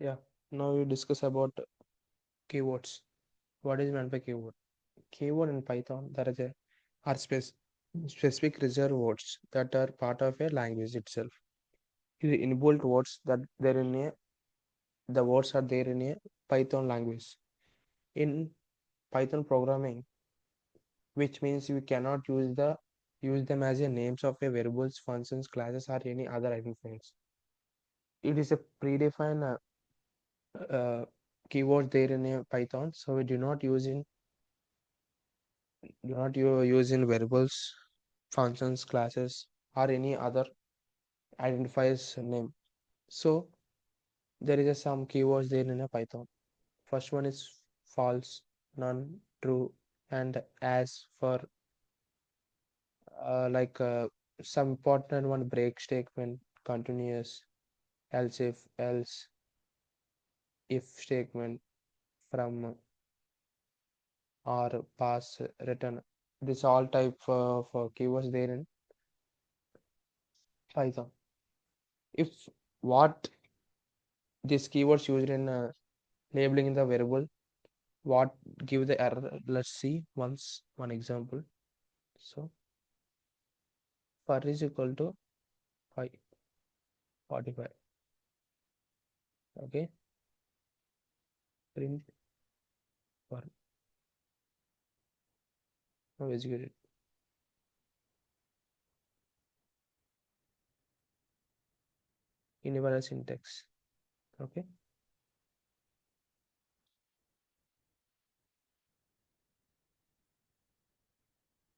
Yeah, now we discuss about keywords. What is meant by keyword? Keyword in Python, there is a are specific reserved words that are part of a language itself. The inbuilt words that there in a the words are there in a Python language. In Python programming, which means you cannot use them as a names of a variables, functions, classes, or any other identifiers. It is a predefined uh, keyword there in a Python, so we do not use in variables, functions, classes, or any other identifiers name. So there is some keywords there in a Python. First one is false, none, true, and as for some important one break statement, continuous, else if, else if statement, from or pass return. This all type of keywords there in Python. If what these keywords used in labeling the variable, what give the error? Let's see once one example. So for is equal to 5, 45. Okay, print for now execute it. Invalid syntax. Okay,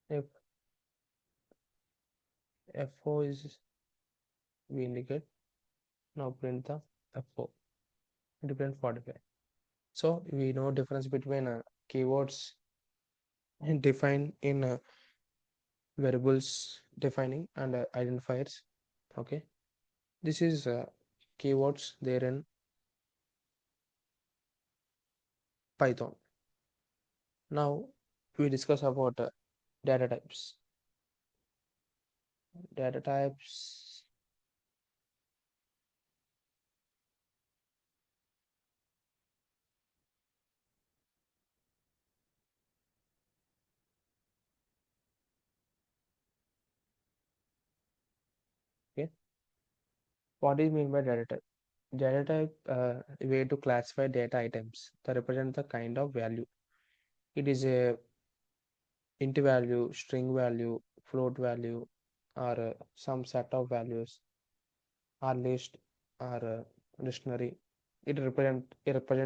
if fo is we indicate, now print the fo, it print 45. So we know difference between keywords defined in variables defining and identifiers. Okay, this is keywords there in Python. Now we discuss about data types. Data types. Okay, what is mean by data type? Data type way to classify data items that represent the kind of value. It is a int value, string value, float value, or some set of values, or list, or dictionary. It represent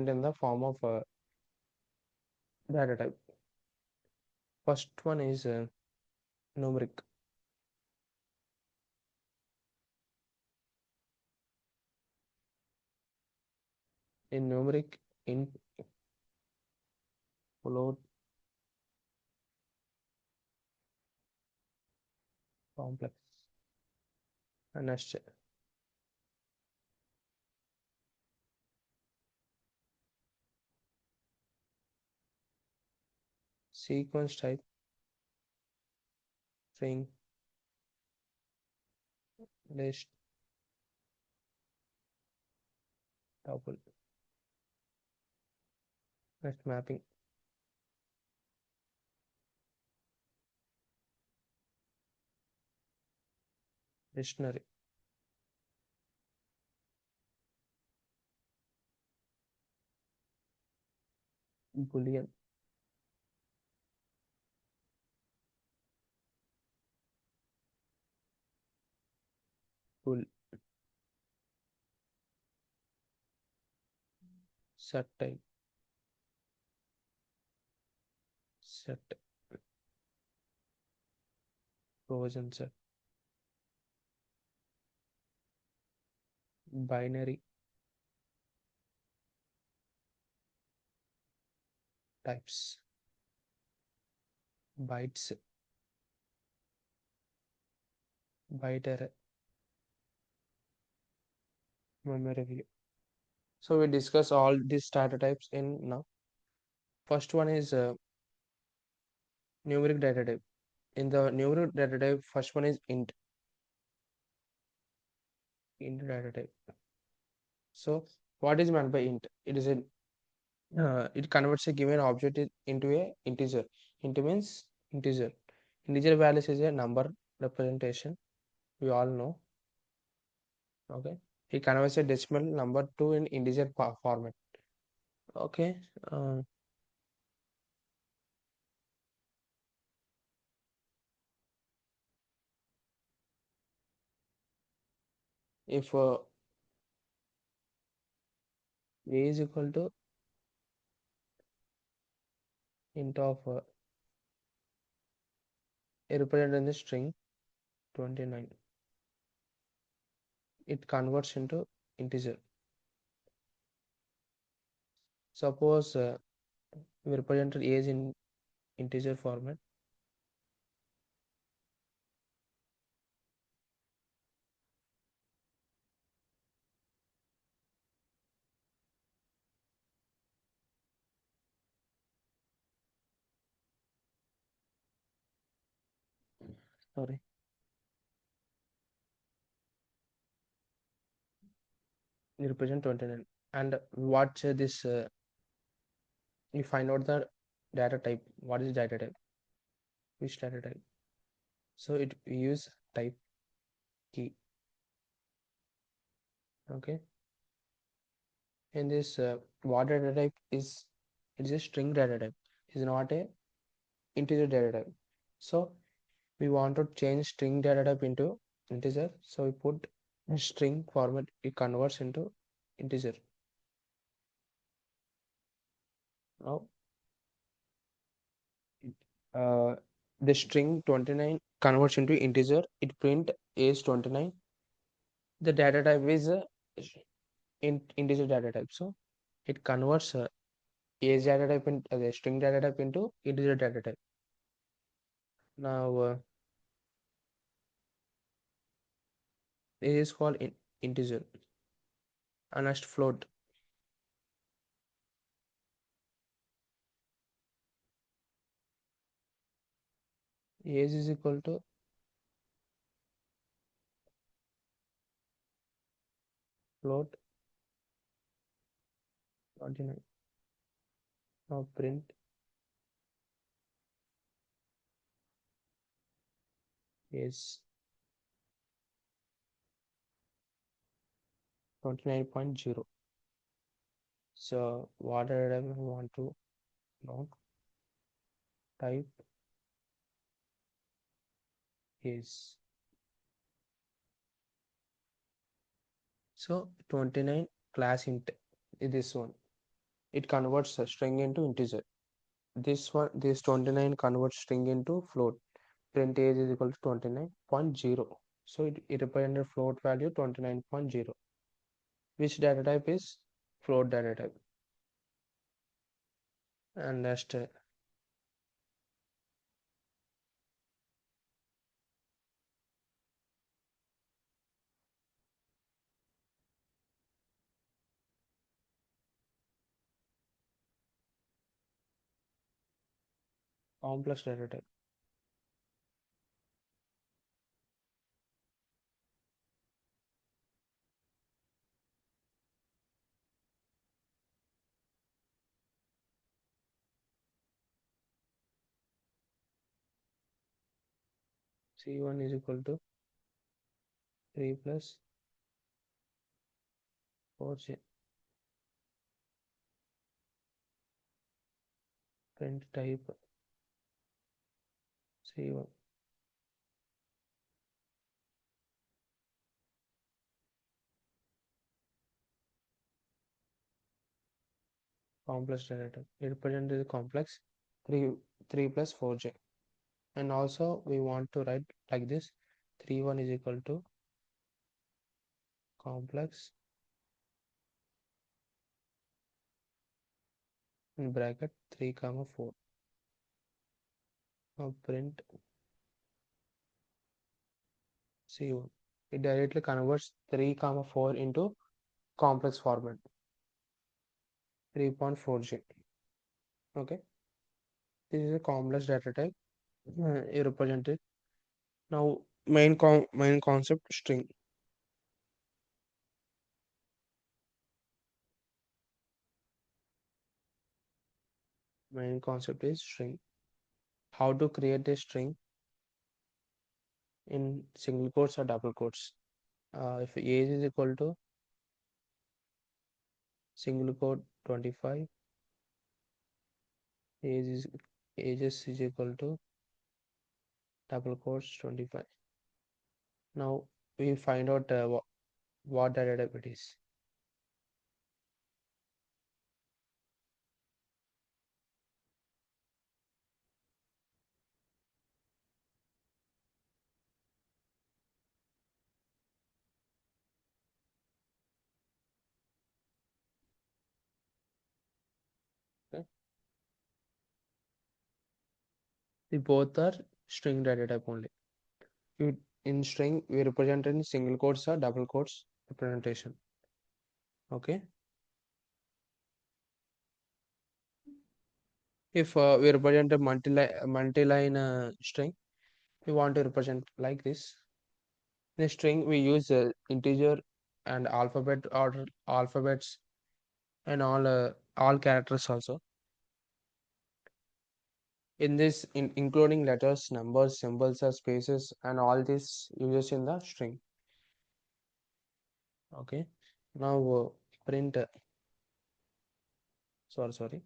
in the form of data type. First one is numeric. In numeric, int, float, complex, and nested. Sequence type, string, list, tuple, next mapping, dictionary, boolean, bool, set type, set, provision set, binary types, bytes, byte array, memory view. So we discuss all these data types in now. First one is numeric data type. In the numeric data type, first one is int data type. So What is meant by int? It is a it converts a given object into a integer. Int means integer. Integer values is a number representation. We all know. Okay. It converts a decimal number to an integer format. Okay. Uh, if a is equal to int of a represented in the string 29, it converts into integer. Suppose we represented age in integer format. Sorry, we represent 29. And what this we find out the data type. What is data type? Which data type? So it we use type key. Okay. And this what data type is? It is a string data type. It is not a integer data type. So we want to change string data type into integer. So we put string format. It converts into integer. Now uh, the string 29 converts into integer. It print age 29. The data type is integer data type. So it converts age data type in the string data type into integer data type. Now it is called integer. And next float. Age is equal to float 29. Now print is 29.0. So what data type we want to know? Type is. So 29 class int is this one. It converts a string into integer. This one, this 29 converts string into float. Print age is equal to 29.0. So it represented float value 29.0. Which data type is float data type? And next complex data type. C1 is equal to 3 plus 4j. Print type C1. Complex data type. It represents the complex 3 plus 4j. And also we want to write like this. 3 1 is equal to complex in bracket 3 comma 4. Now print C1. It directly converts 3 comma 4 into complex format 3.4j. Okay, this is a complex data type. You represent it. Now main concept string. Main concept is string. How to create a string in single quotes or double quotes. If age is equal to single quote 25, age is ages is equal to double quotes 25. Now we find out what the data type is. Okay. The both are string data type only. In string we represent in single quotes or double quotes representation. Okay. If we represent a multi-line string, we want to represent like this. In a string we use integer and alphabet or alphabets and all characters also. In this, including letters, numbers, symbols, or spaces, and all this uses in the string. Okay. Now print. Sorry.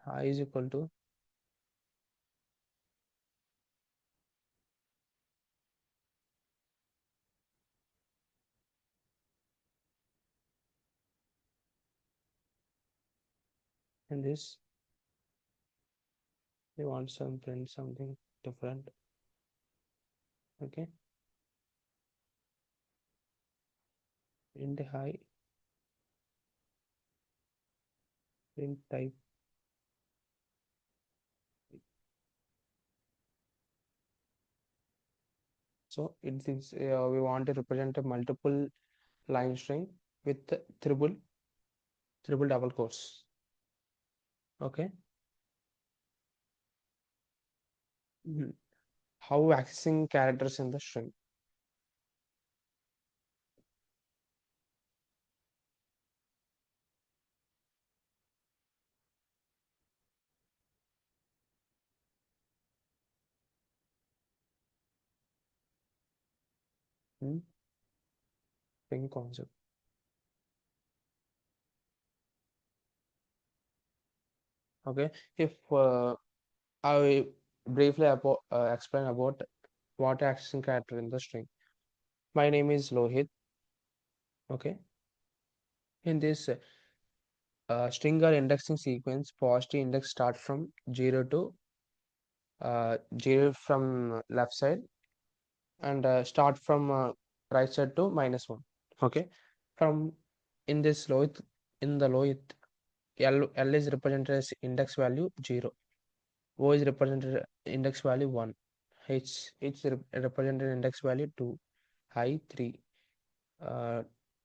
I is equal to in this. We want some print something different. Okay. Int high. Print type. So it is we want to represent a multiple line string with triple double quotes. Okay. Mhm. How accessing characters in the string. Hmm. String concept. Okay. If I briefly explain about what accessing character in the string. My name is Lohit. Okay. In this string or indexing sequence, positive index start from 0 to 0 from left side and start from right side to -1. Okay. From in this Lohit, in the Lohit, L is represented as index value 0. O is represented index value 1. H represented index value 2. I 3.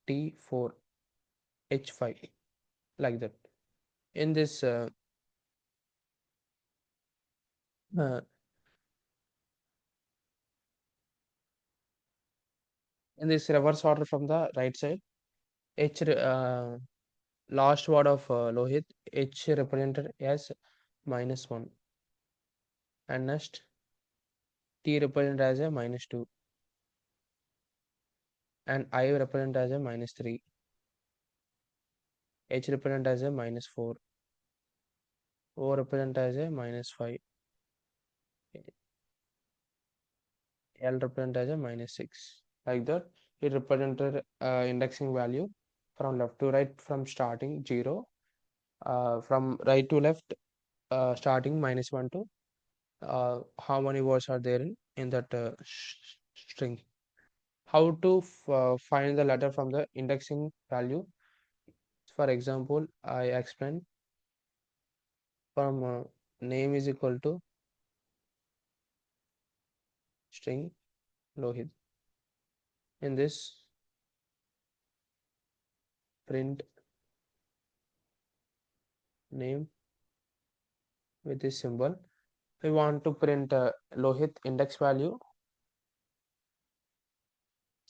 T 4. H 5. Like that. In this uh, in this reverse order from the right side, last word of Lohit, H represented as -1, and next T represented as a -2, and I represented as a -3, H represented as a -4, O represented as a -5, L represented as a -6. Like that, it represented indexing value from left to right from starting 0, from right to left starting -1 to how many words are there in that string. How to find the letter from the indexing value. For example, I explain from name is equal to string Lohit. In this print name with this symbol. We want to print Lohit index value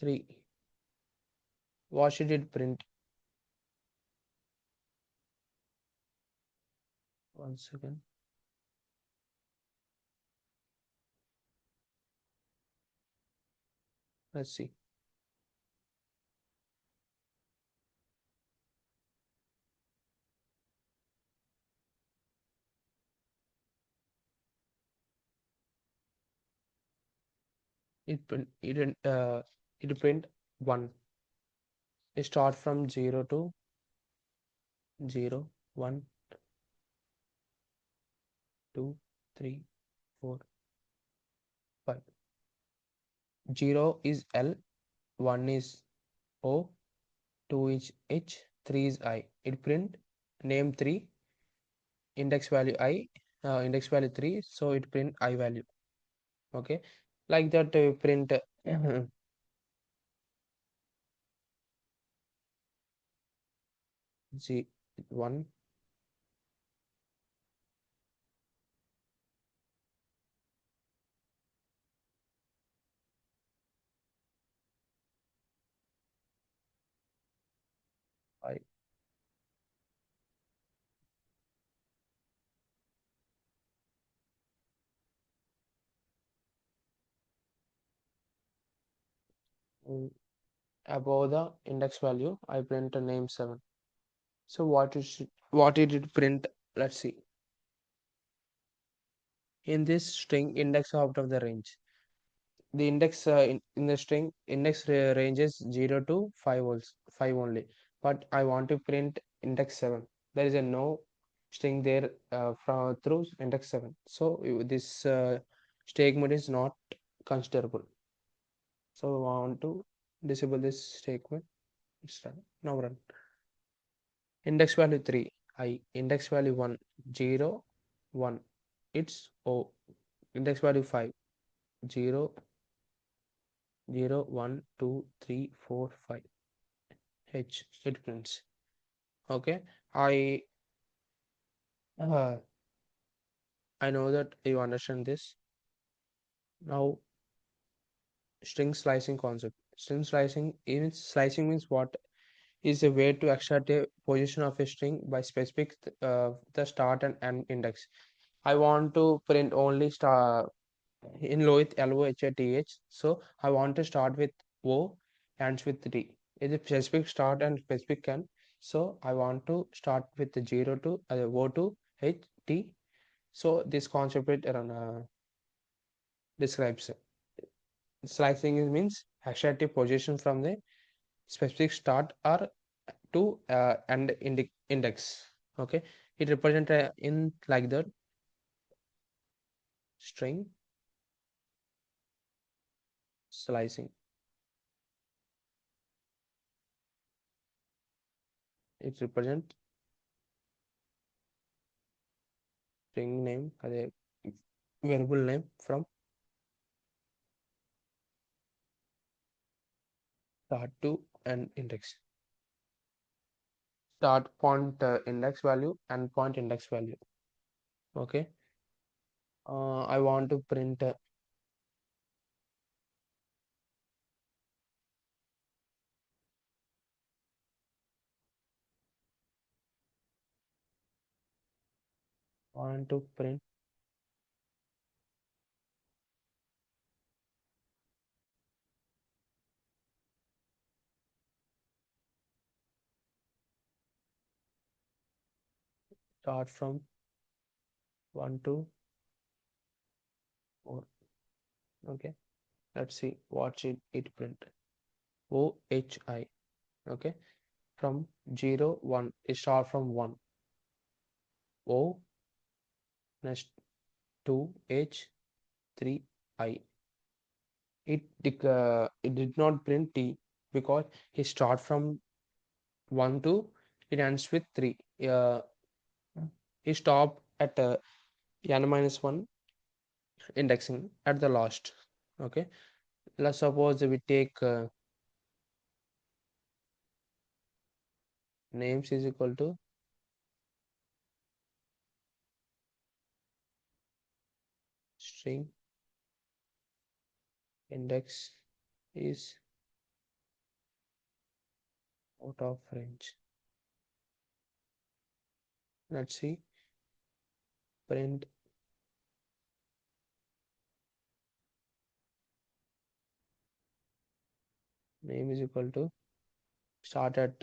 3. What should it print? One second. Let's see. It print one. It start from 0 to 0, 1, 2, 3, 4, 5. 0 is L, 1 is O, 2 is H, 3 is I. It print name 3, index value I, index value 3, so it print I value. Okay, like that print G 1, 5. Mm, Above the index value, I print a name 7. So what did it print? Let's see. In this string, index out of the range. The index in the string index ranges 0 to 5 volts, 5 only. But I want to print index 7. There is a no string there from through index 7. So this statement is not considerable. So I want to disable this statement. It's done. Now run. Index value 3, I. Index value 1, 0, 1. It's O. Index value 5, 0, 0, 1, 2, 3, 4, 5. H. It prints. Okay. Uh, I know that you understand this. Now string slicing concept. Slicing means what? Is a way to extract a position of a string by specific the start and end index. I want to print only star in Lohit LOHATH. So I want to start with O, ends with D. Is a specific start and specific end. So I want to start with the 0 to O to H T. So this concept describes it. Slicing means extract a position from the specific start or to end index. Okay, it represents in like that string slicing. It represents string name as a variable name from start to end index. Start point index value and point index value. Okay, I want to print want to print start from 1 to 4. Okay, let's see what it print. OHI. Okay, from 0 1, it start from 1. O next 2 H 3 I. It did not print T because it start from 1 to it ends with 3. He stopped at n minus 1 indexing at the last. Okay, let's suppose we take names is equal to string index is out of range. Let's see. print name is equal to start at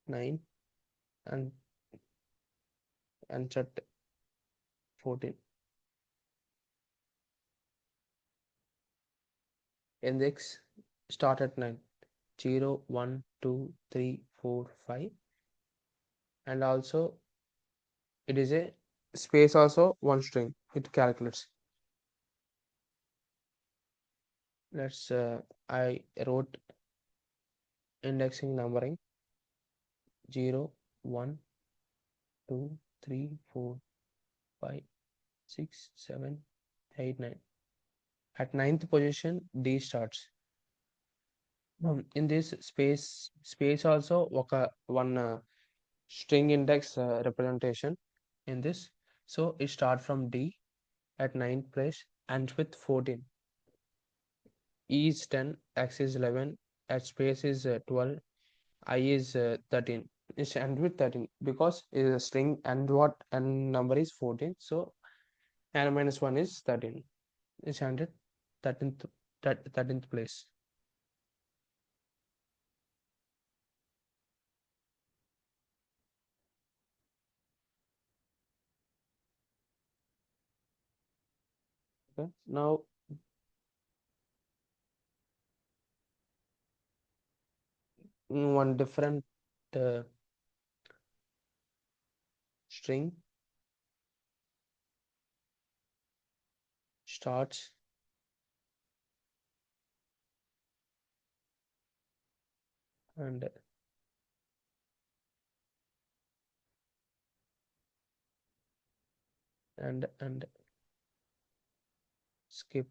9 and set 14. Index start at 9, 0, 1, 2, 3, 4, 5, and also it is a space also one string it calculates. Let's I wrote indexing numbering 0, 1, 2, 3, 4, 5, 6, 7, 8, 9. At ninth position D starts. In this space also one string index representation in this. So it start from D at ninth place and with 14. E is 10, X is 11, at space is 12, I is 13. It's end with 13 because it is a string and what and number is 14. So n minus 1 is 13. It's ended 13th 13th place. Okay. Now one different uh, string starts and and skip.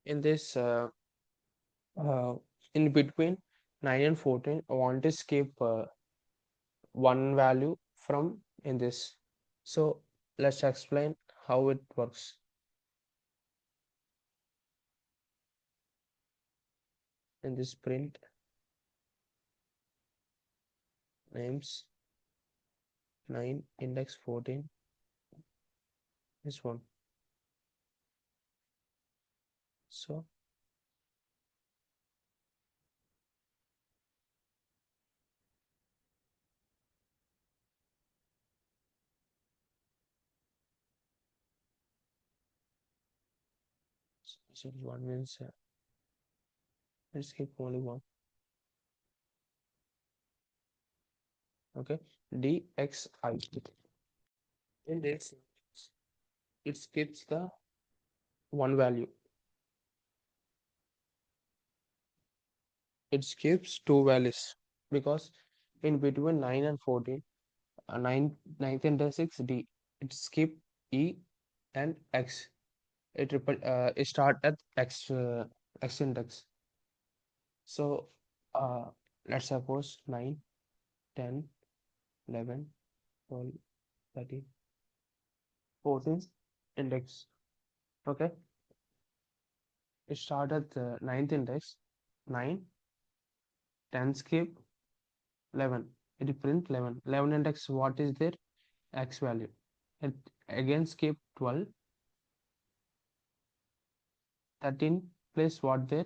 In this uh, in between 9 and 14 I want to skip one value from in this. So let's explain how it works. In this print names 9 index 14 this one. So one means let's skip only one. Okay, dxi. In this it skips the one value. It skips two values because in between 9 and 14 ninth index 6 D it skip E and X. It start at X index. So let's suppose 9, 10, 11, 12, 13, 14 index. Okay, it start at the ninth index 9, 10 skip 11. It print 11. 11 index what is their X value. It again skip 12, 13 place what their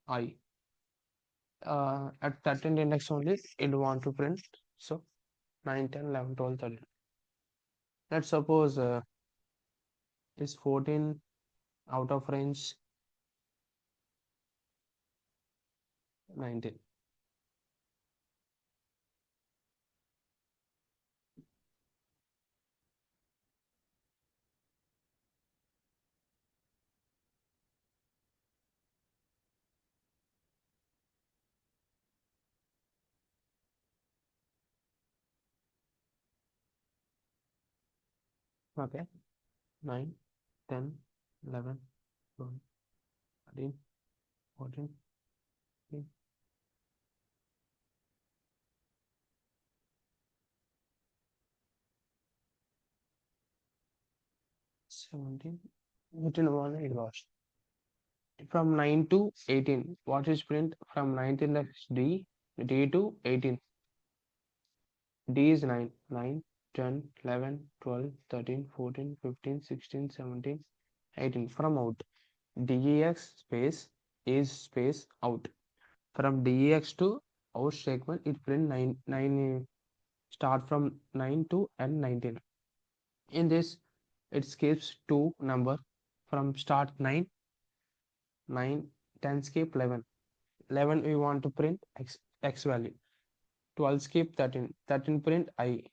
I. At 13 index only it want to print. So 9, 10, 11, 12, 13. Let's suppose is 14 out of range 19. Okay, 9, 10, 11, 12, 13, 14, 15, 17, 18, 1 it was. from 9 to 18. What is print from 9th index D to 18? D is 9, 9, 10, 11, 12, 13, 14, 15, 16, 17, 18. From out. DEX space is space out. From DEX to out segment, it print 9 start from 9 to N19. In this, it skips 2 number from start 9, 9, 10 skip 11. 11 we want to print x value. 12 skip 13, 13 print I.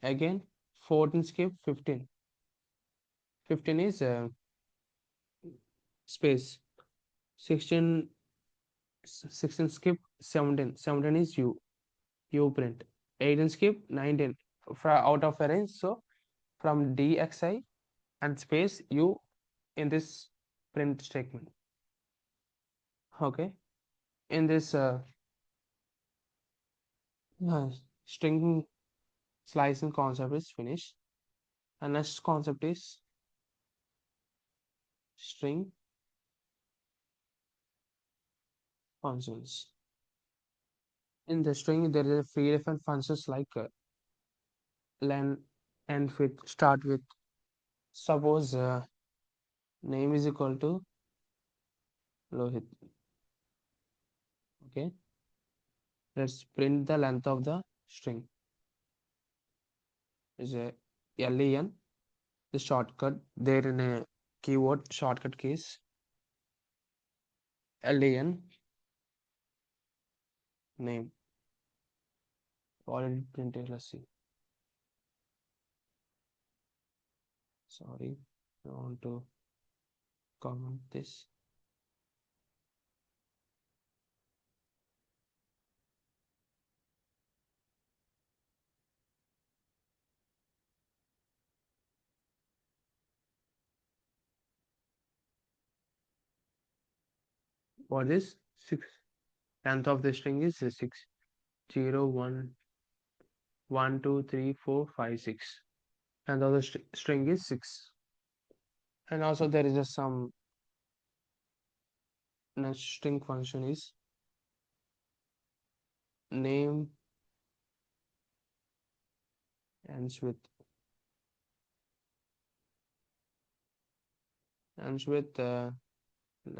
Again 14 skip 15. 15 is space. 16 16 skip 17. 17 is U print. 18 skip 19 out of a range. So from DXI and space U in this print statement. Okay. In this string slicing concept is finished. And next concept is string functions. In the string, there is a three different functions like len, end with, start with. Suppose name is equal to Lohit. Okay, let's print the length of the string. Is a len. The shortcut there in a keyword shortcut keys. Len name. Already printed. Let's see. Sorry, I want to comment this. What is 6? Length of the string is 6. 0, 1, 1, 2, 3, 4, 5, 6. And the other string is 6. And also there is a some next string function is name ends with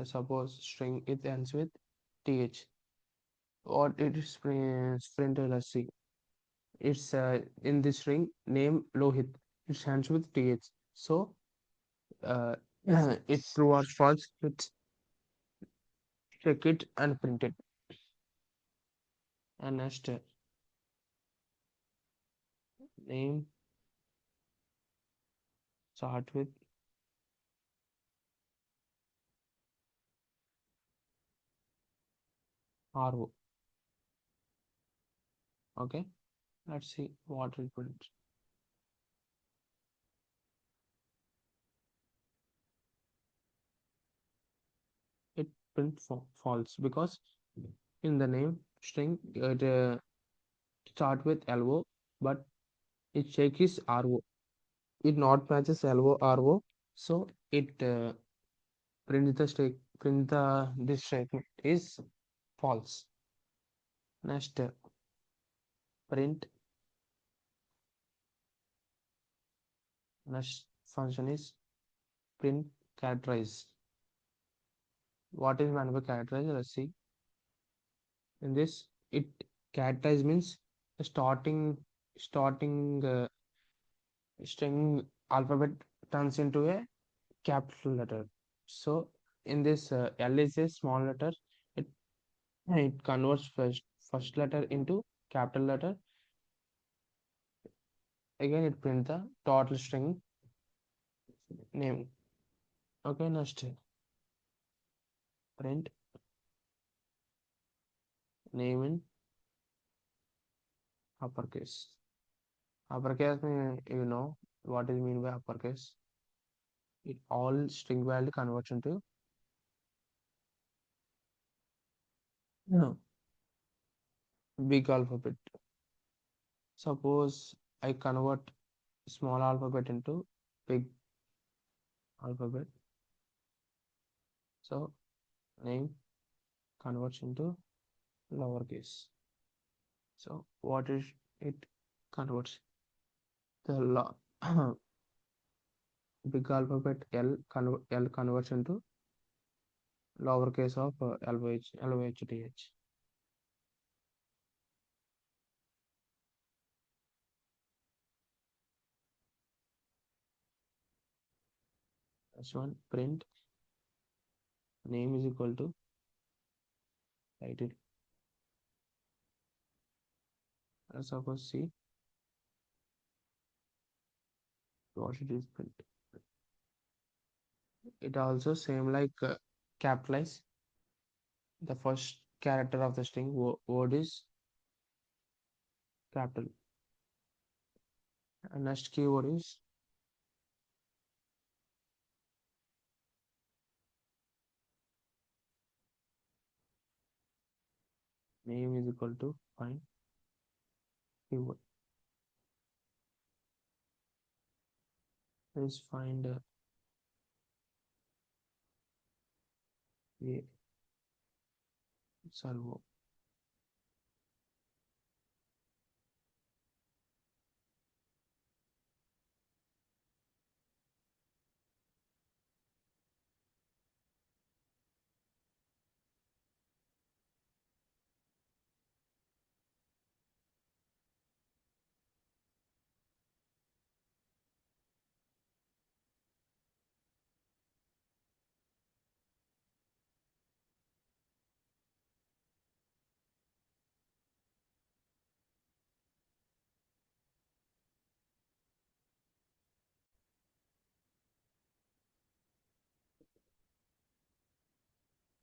suppose string it ends with th, or it is printed. Let's see, it's in this string name Lohit, it ends with th. So uh, it's true or false, let's check it and print it. And next name start with ro. Okay, let's see what it prints. It print false because in the name string it start with lo, but its check is ro. It not matches lo ro, so it print the this statement is false. Next print next function is print characterize. What is meant by characterize? Let's see. In this, it characterize means starting string alphabet turns into a capital letter. So in this L is a small letter. It it converts first letter into capital letter. Again, it prints the total string name. Okay, next print name in uppercase. Uppercase mean, you know what is mean by uppercase. It all string value converts into no, big alphabet. Suppose I convert small alphabet into big alphabet. So name converts into lowercase. So what is it converts? The big alphabet L converts into lowercase of LHTH. Next one, print name is equal to title. Let's suppose see what it is print. It also same like capitalize the first character of the string word is capital, and next keyword is name is equal to find keyword. Let's find a servo.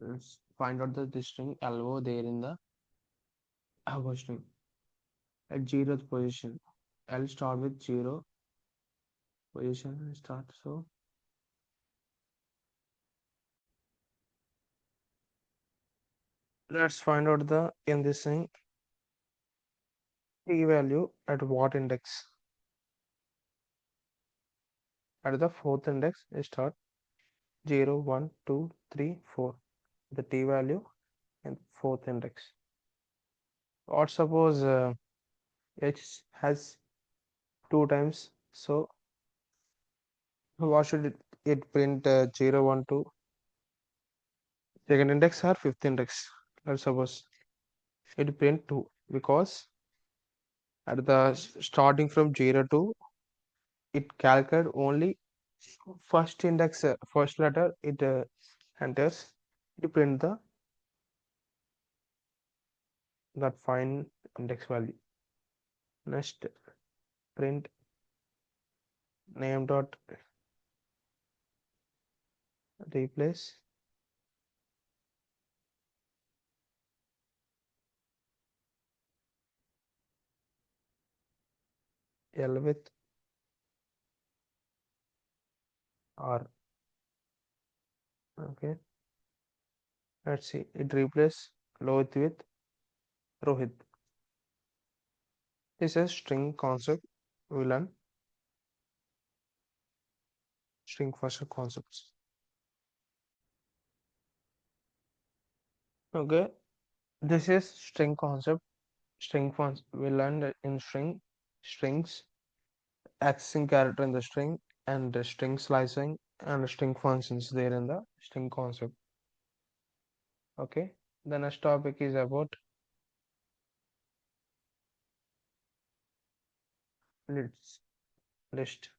Let's find out the string LO there in the above string at 0th position. L start with 0 position start. So let's find out the in this thing t value at what index. At the fourth index start 0, 1, 2, 3, 4. The t value in fourth index. Or suppose h has 2 times. So what should it print 0, 1, 2? Second index or fifth index? Let's suppose it print 2 because at the starting from 0 to it calculated only first index first letter it enters to print the that fine index value. Next print name dot replace L with R. Okay, let's see it replace Lohit with Rohit. This is string concept we learn string first concepts. Okay, this is string concept string functions we learned in strings accessing character in the string and the string slicing and the string functions there in the string concept. Okay, the next topic is about list.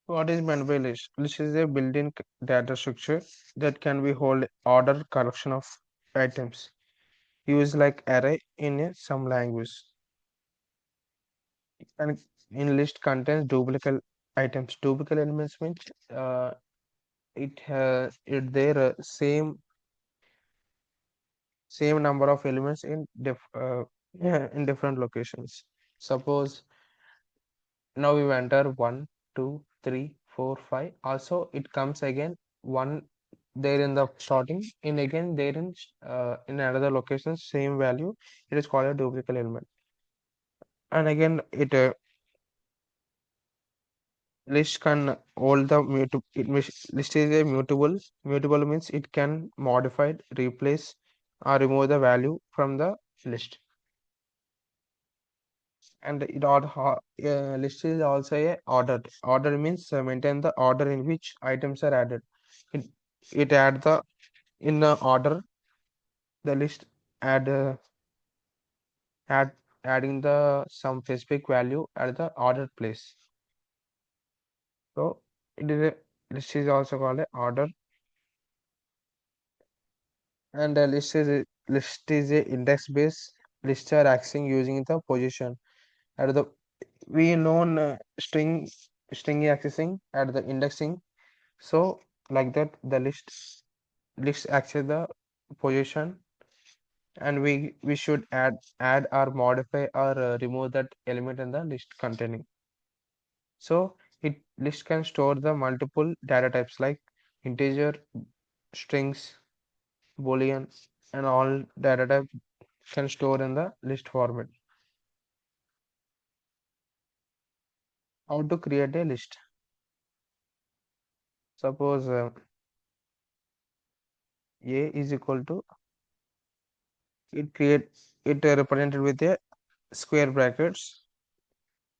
What is meant by list? List is a built-in data structure that can be hold order collection of items used like array in some language, and in list contains duplicate items. Duplicate elements means it there same number of elements in yeah, in different locations. Suppose now we enter 1, 2, 3, 4, 5. Also it comes again one there in the starting in again there in another location same value. It is called a duplicate, element, and again it List can hold the list is a mutable means it can modify, replace, or remove the value from the list. And list is also a order means maintain the order in which items are added. It add the in the order the list add add adding the some specific value at the ordered place. So it is a list is also called a order. And a list is a index based list are accessing using the position at the we known string accessing at the indexing. So like that the list access the position, and we should add or modify or remove that element in the list containing. So it list can store the multiple data types like integer, strings, boolean, and all data type can store in the list format. How to create a list? Suppose A is equal to it represented with a square brackets.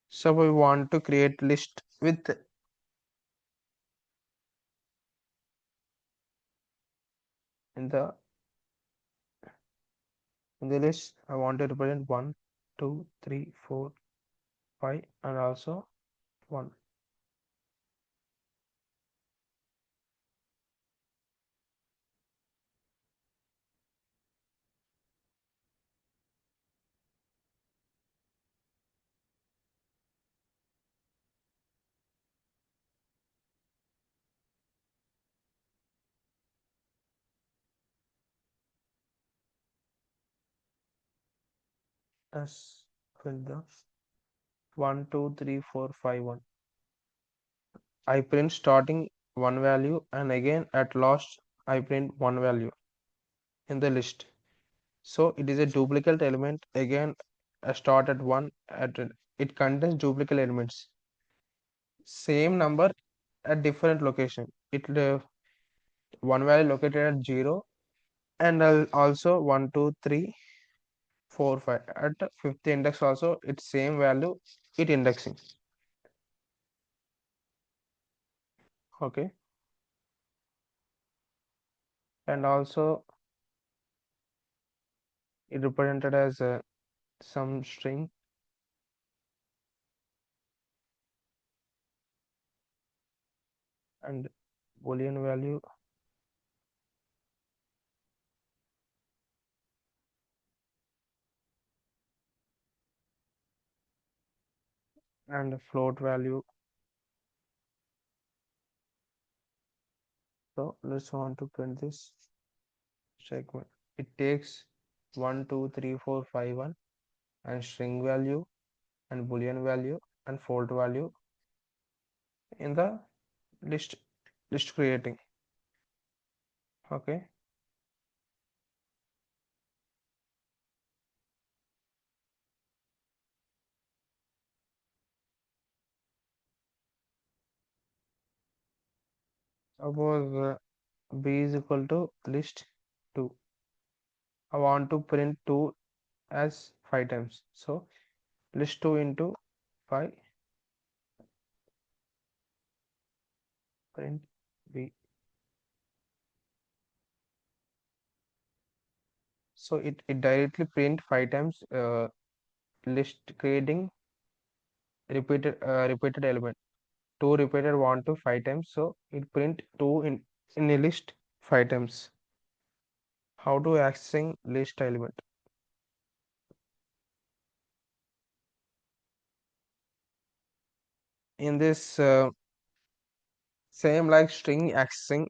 So we want to create list with in the in the list I want to represent 1, 2, 3, 4, 5, and also 1. As fill the 1, 2, 3, 4, 5, 1. I print starting one value and again at last I print one value in the list. So it is a duplicate element again. I start at one it contains duplicate elements, same number at different location. It one value located at 0, and also 1, 2, 3, 4, 5 at the fifth index also it's same value it indexing. Okay, and also it represented as some string and boolean value and float value. So let's want to print this segment. It takes 1, 2, 3, 4, 5, 1 and string value and boolean value and float value in the list list creating. Okay, suppose b is equal to list 2. I want to print 2 as 5 times. So list 2 into 5 print b. So it directly print 5 times list creating repeated element. 2 repeated 1 to 5 times, so it print 2 in a list 5 times. How to accessing list element? In this same like string accessing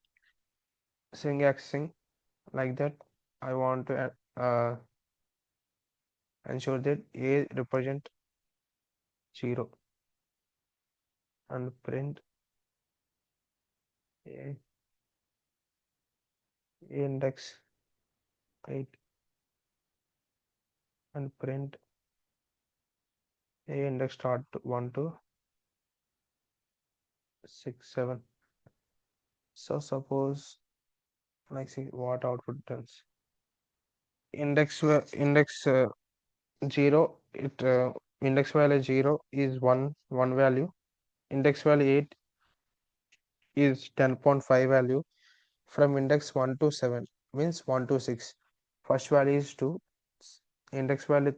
like that, I want to ensure that a represent 0 and print a, a index 8 and print a index start 1 to 6, 7. So suppose like see what output does. Index 0, index value 0 is one value. Index value 8 is 10.5 value. From index 1 to 7 means 1 to 6. First value is 2. Index value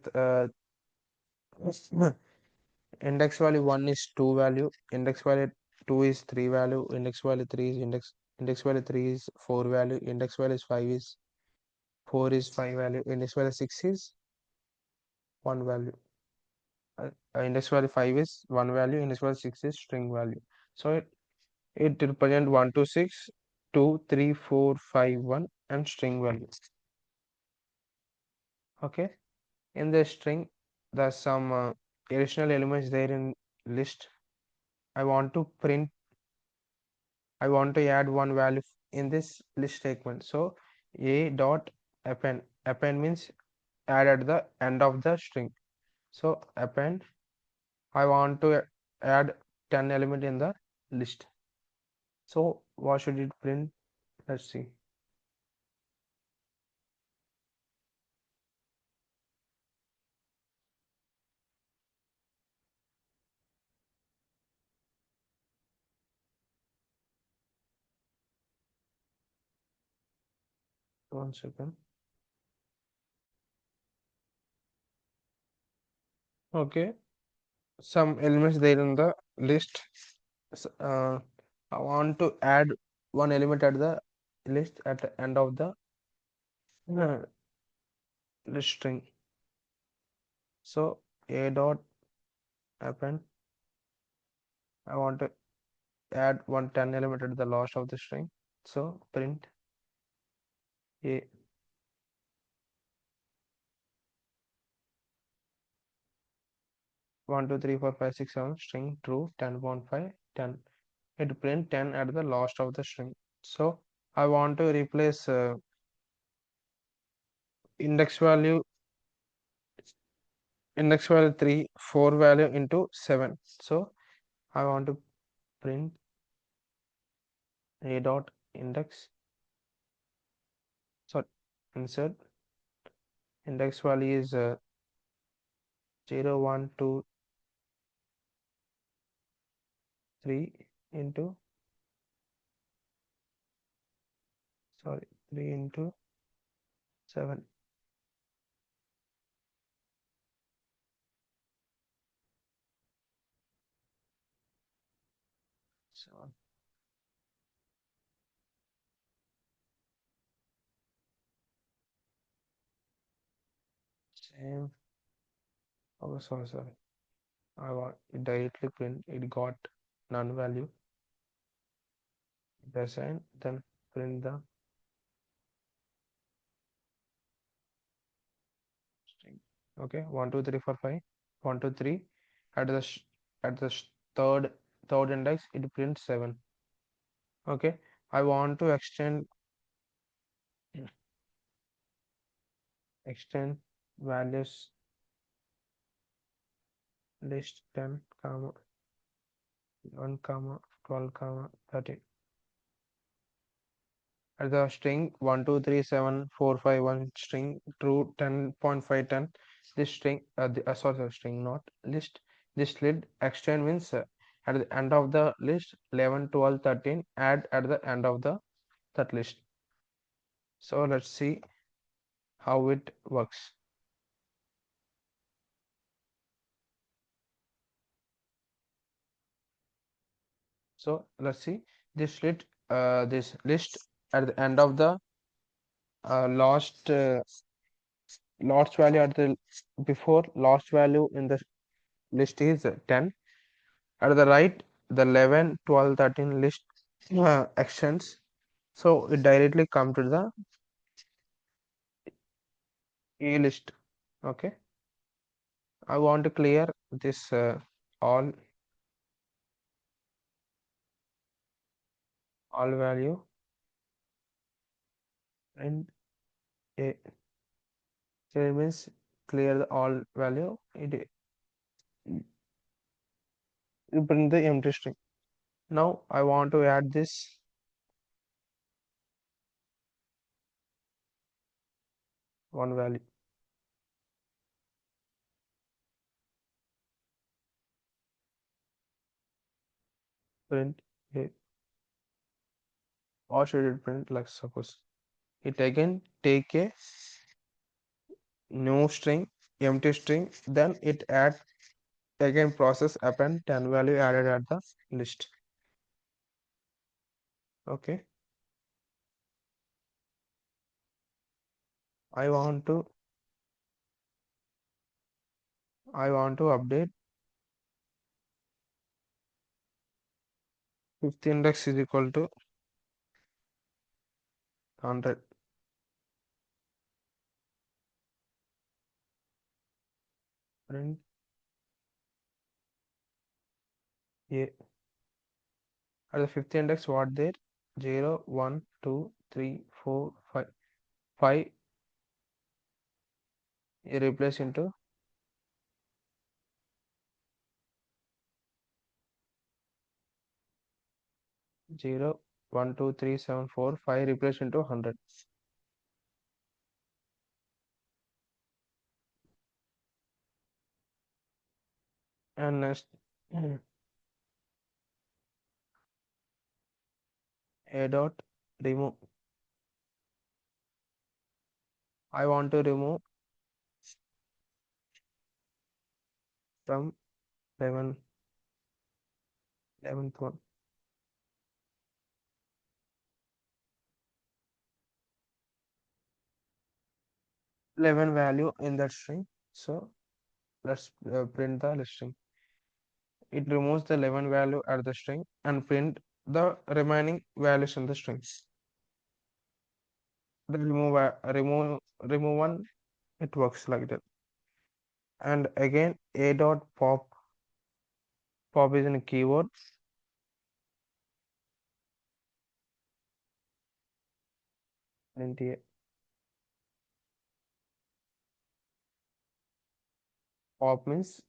index value 1 is 2 value. Index value 2 is 3 value. Index value 3 is index value 3 is 4 value. Index value is 5 is 4 is 5 value. Index value 6 is 1 value. Index value 5 is 1 value. Index value 6 is string value. So it represent 1 to 6, 2, 3, 4, 5, 1 and string value. Okay. In the string, there's some additional elements there in list. I want to print, I want to add one value in this list statement. So a dot append. Append means add at the end of the string. So append, I want to add 10 element in the list. So what should it print? Let's see. One second. Okay, some elements there in the list. I want to add one element at the list at the end of the uh, list string. So a dot append. I want to add one 10 element at the last of the string. So print a 1 2 3 4 5 6 7 string true 10.5 10. It print 10 at the last of the string. So I want to replace index value index value 3 4 value into 7. So I want to print a dot index, so insert index value is 0 1 2 3 into, sorry, 3 into 7. So same. Oh, sorry. I want it directly print. It got none value. The sign, then print the string. Okay, 1 2 3 4 5. 1 2 3. At the at the third index, it prints 7. Okay, I want to extend values list 10 comma 1 comma 12 comma 13 at the string 1 2 3 7 4 5 1 string true 10.5 10. This string sorry, string not list. This lid extend means at the end of the list 11 12 13 add at the end of the that list. So let's see how it works. So let's see this list at the end of the last value at the before last value in the list is 10. At the right, the 11 12 13 list extends, so it directly come to the a list. Okay, I want to clear this all all value and a, so it means clear the all value. It you print the empty string. Now I want to add this one value. Print a, or should it print like suppose it again take a new string, empty string, then it add again process append 10 value added at the list. Okay. I want to update fifth index is equal to 100. Print a at the fifth index what there 0 1 2 3 4 5 5 you replace into 0 1 2 3 7 4 5 replace into 100. And next a dot remove. I want to remove from 11 11th one 11 value in that string. So let's print the string. It removes the 11 value at the string and print the remaining values in the strings. The remove one, it works like that. And again a dot pop is in a keyword. Print a pop means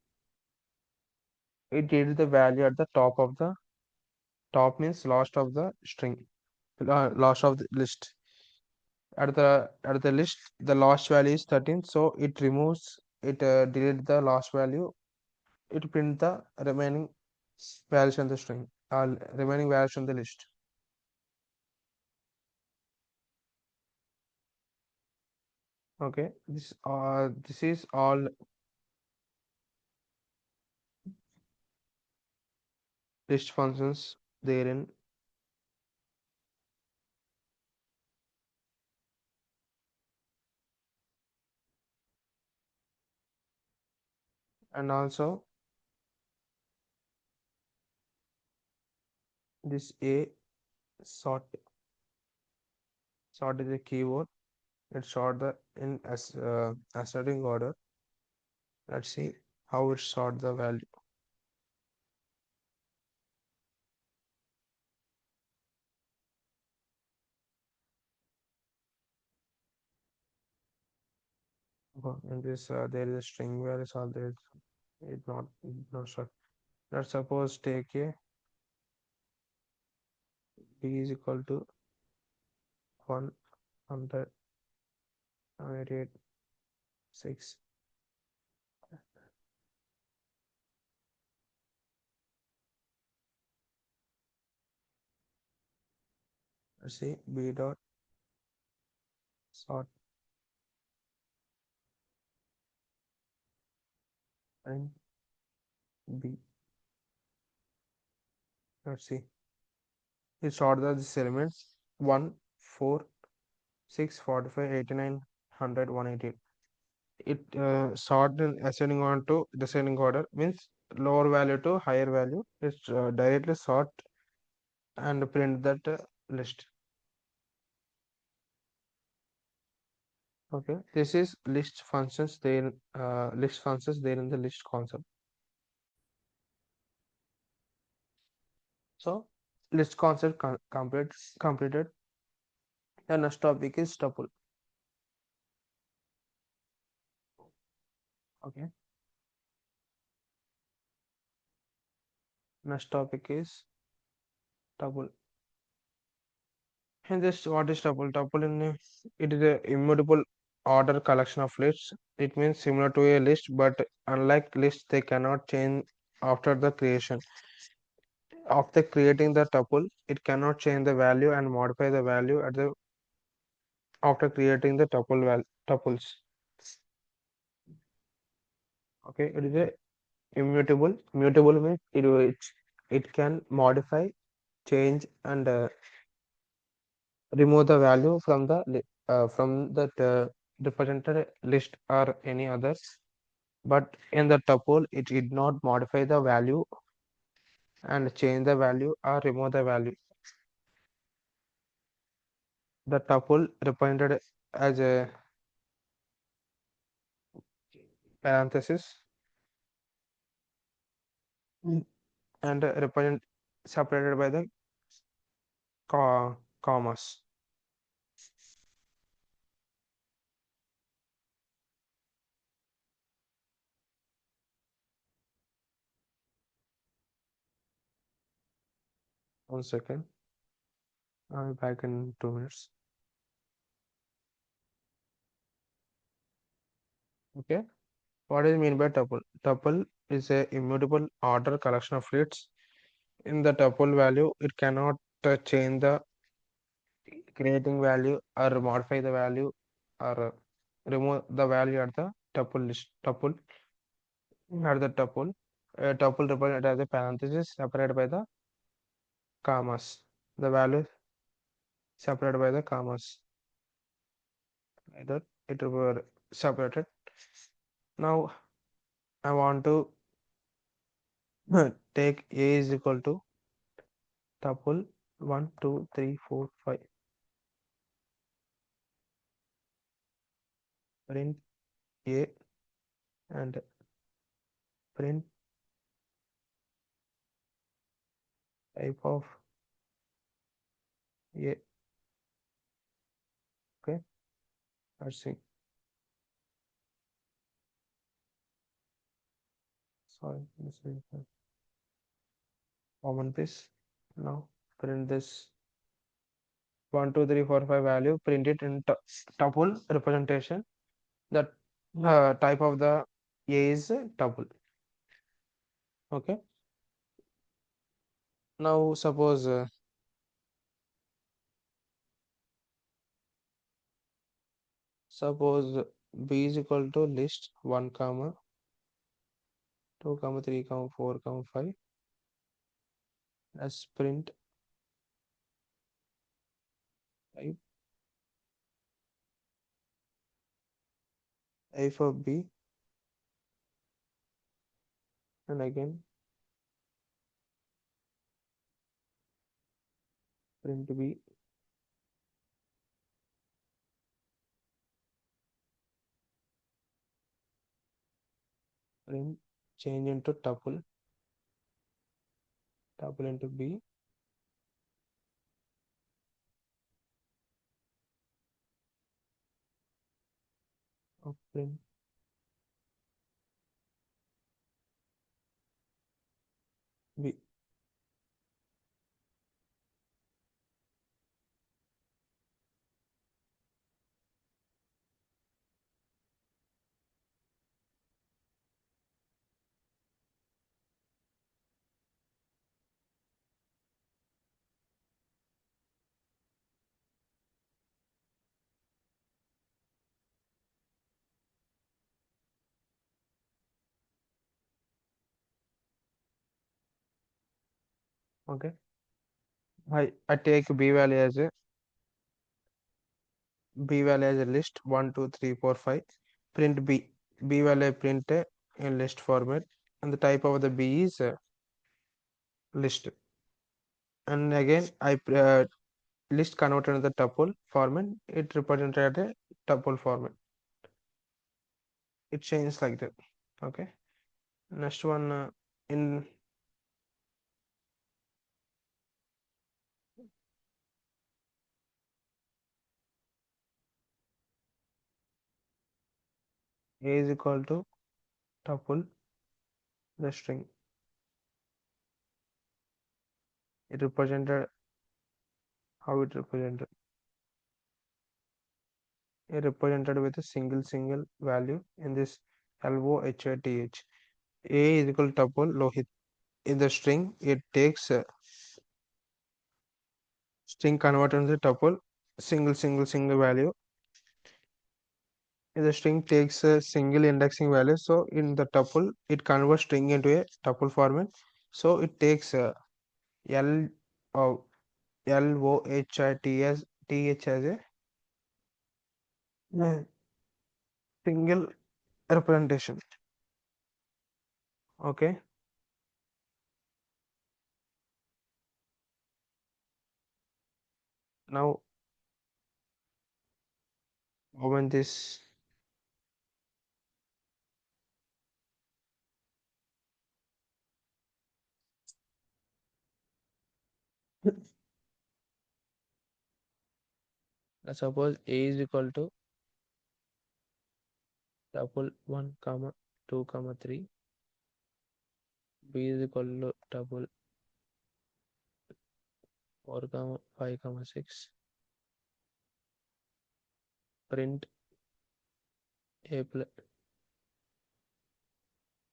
it reads the value at the top means last of the string, last of the list. At the list the last value is 13, so it removes it delete the last value, it print the remaining values on the string, remaining values on the list. Okay, this is all list functions therein. And also this a sort sort is a keyword, it sort the in as ascending order. Let's see how it sort the value. In this there is a string values all there, it not sort. Let's suppose take a b is equal to 186. Let's see b dot sort and b. Let's see. It sort the these elements 1, 4, 6, 45, 89, 100, 188. It sort in ascending on to descending order means lower value to higher value. It's directly sort and print that list. Okay, this is list functions there in the list concept. So list concept completed. The next topic is tuple. Okay. Next topic is tuple. And this what is tuple? Tuple it is a immutable order collection of lists. It means similar to a list, but unlike lists, they cannot change after the creation. After creating the tuple, it cannot change the value and modify the value at the after creating the tuples. Okay, it is a immutable. Mutable means it can modify, change, and remove the value from the represented list or any others. But in the tuple, it did not modify the value and change the value or remove the value. The tuple represented as a parenthesis and represent separated by the commas. One second. I'll be back in 2 minutes. Okay. What do you mean by tuple? Tuple is a immutable order collection of lists. In the tuple value, it cannot change the creating value or modify the value or remove the value at the tuple list. Tuple at the tuple. A tuple represented as a parenthesis separated by the commas. The value separated by the commas. Either it were separated. Now I want to take A is equal to tuple 1, 2, 3, 4, 5. Print A and print type of A. Okay, let's see. Sorry, this is common this. Now print this 1, 2, 3, 4, 5 value. Print it in tuple representation. The type of the A is tuple. Okay. Now suppose B is equal to list 1 comma 2 comma 3 comma 4 comma 5 as print type A for B and again print B, print change into tuple into B, print B. Okay. I take B value as a list 1, 2, 3, 4, 5. Print B. B value print in list format and the type of the B is list. And again list converted to the tuple format. It represented a tuple format. It changes like that. Okay. Next one in A is equal to tuple the string It represented how it represented. It represented with a single value in this LOHITH. A is equal to tuple Lohit. In the string, it takes a string converted into tuple single value. In the string takes a single indexing value. So in the tuple, it converts string into a tuple format. So it takes a L of LOHITH as a single representation. Okay. Now open this. Suppose A is equal to tuple 1 comma 2 comma 3. B is equal to tuple 4 comma 5 comma 6. Print A plus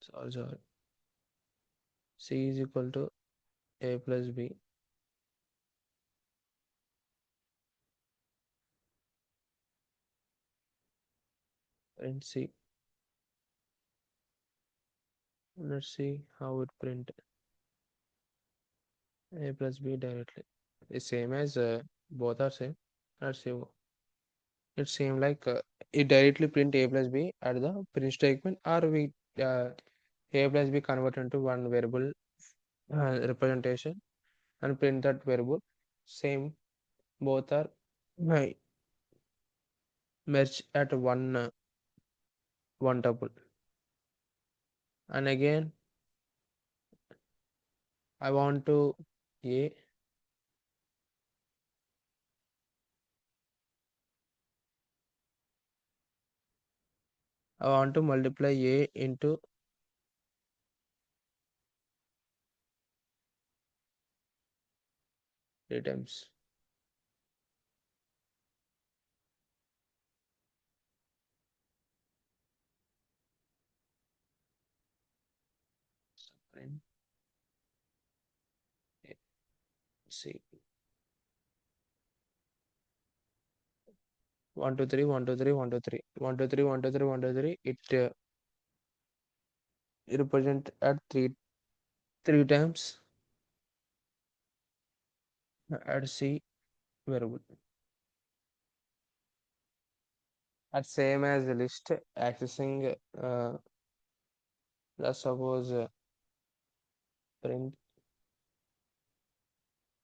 sorry. C is equal to A plus B. Print C. Let's see how it print A plus B directly. It's same as both are same. Let's see. It seems like it directly print A plus B at the print statement, or we A plus B convert into one variable representation and print that variable. Same, both are uh, merged at one tuple. And again, I want to A. I want to multiply A into 3 times. Print A, C. 1 2 3 1 2 3 1 2 3 1 2 3 1 2 3 1 2 3. It represent at three times at C variable. At same as the list accessing let's suppose print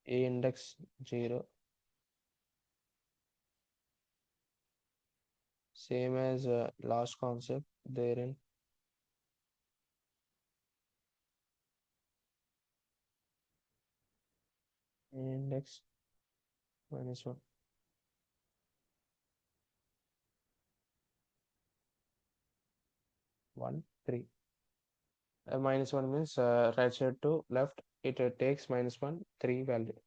A index 0, same as last concept therein. A index -1 1 3. -1 means right side to left, it takes -1 3 value.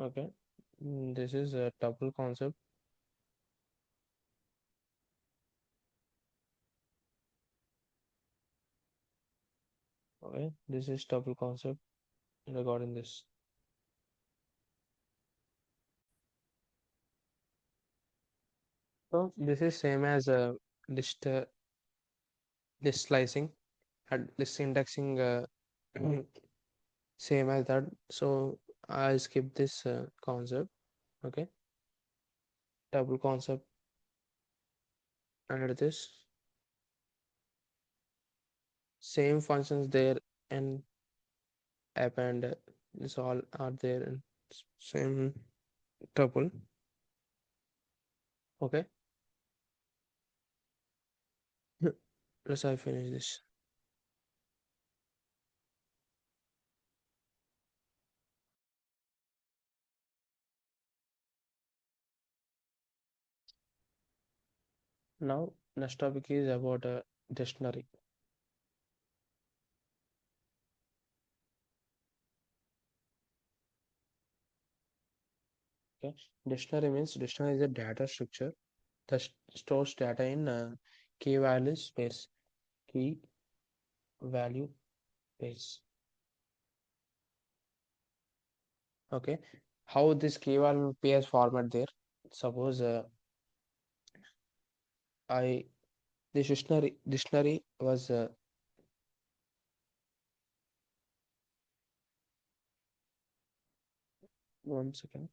Okay. This is a tuple concept. Okay, this is tuple concept regarding this. So this is same as list list slicing and list indexing same as that. So I skip this concept. Okay, tuple concept under this. Same functions there and append. This all are there in same tuple. Okay, let's I finish this. Now next topic is about a dictionary. Okay. Dictionary is a data structure that stores data in key value space. Key value space. Okay. How this key value pairs format there? Suppose I this dictionary was 1 second.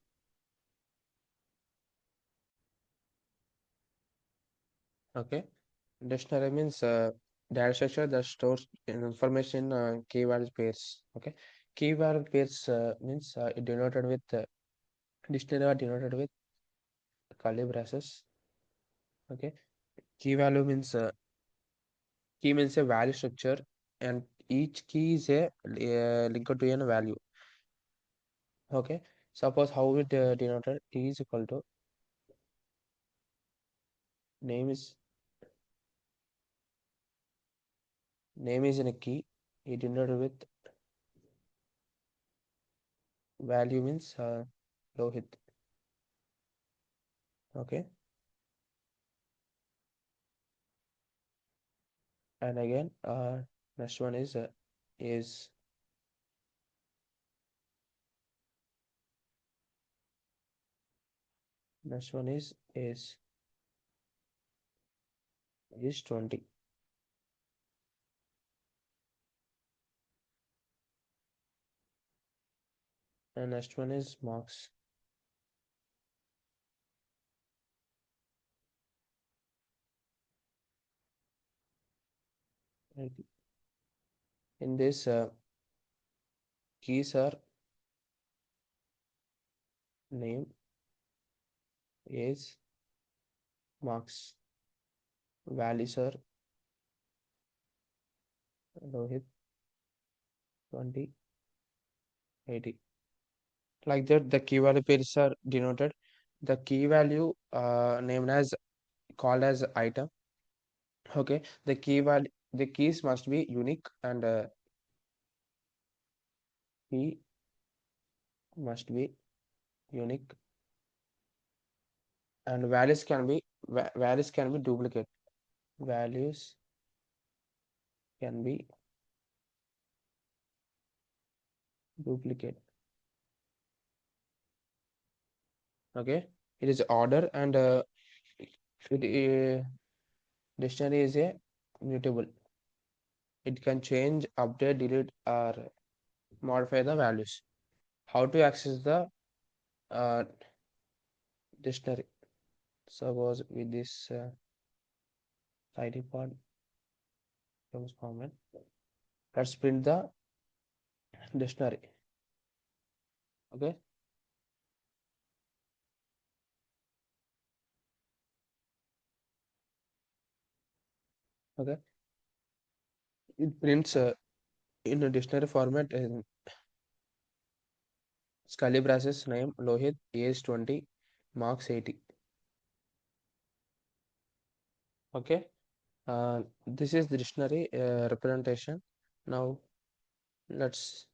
Okay. Dictionary means data structure that stores information in key value pairs. Okay. Key value pairs means it denoted with dictionary are denoted with curly braces. Okay. Key value means key means a value structure, and each key is a linked to a value. Okay. Suppose how it denoted T is equal to name is name is in a key. It denoted with value means Lohit. Okay. And again next one is next one is 20, and next one is marks. Right. In this keys are name, age, marks. Values are Rohit, 20, 80. Like that, the key value pairs are denoted. The key value named as called as item. Okay, the keys must be unique, and key must be unique, and values can be duplicate. Values can be duplicate. Okay, it is order, and dictionary is a mutable. It can change, update, delete, or modify the values. How to access the uh, dictionary? Suppose with this ID part comes common. Let's print the dictionary. Okay. Okay. It prints in a dictionary format in Scully Brass's name Lohit, age 20, marks 80. Okay. This is the dictionary representation. Now let's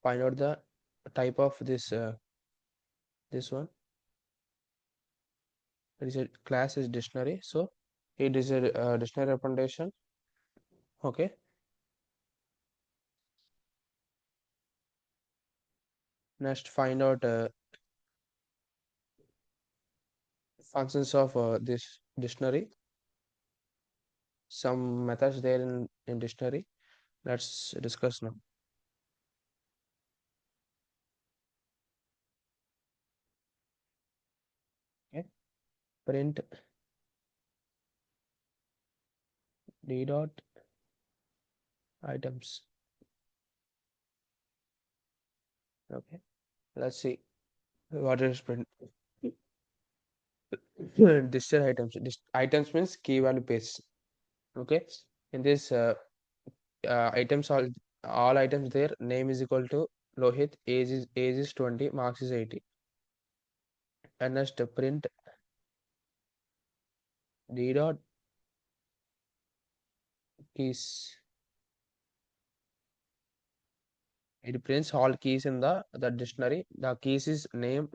find out the type of this one. It is a class is dictionary, so it is a dictionary representation. Okay. Next, find out functions of this dictionary. Some methods there in dictionary. Let's discuss now. Okay. Print d dot items. Okay. Let's see what is print. Dictionary items. Items means key value pairs. Okay. In this items all items there. Name is equal to Lohit. Age is 20. Marks is 80. And next print d dot keys. It prints all keys in the dictionary. The keys is name,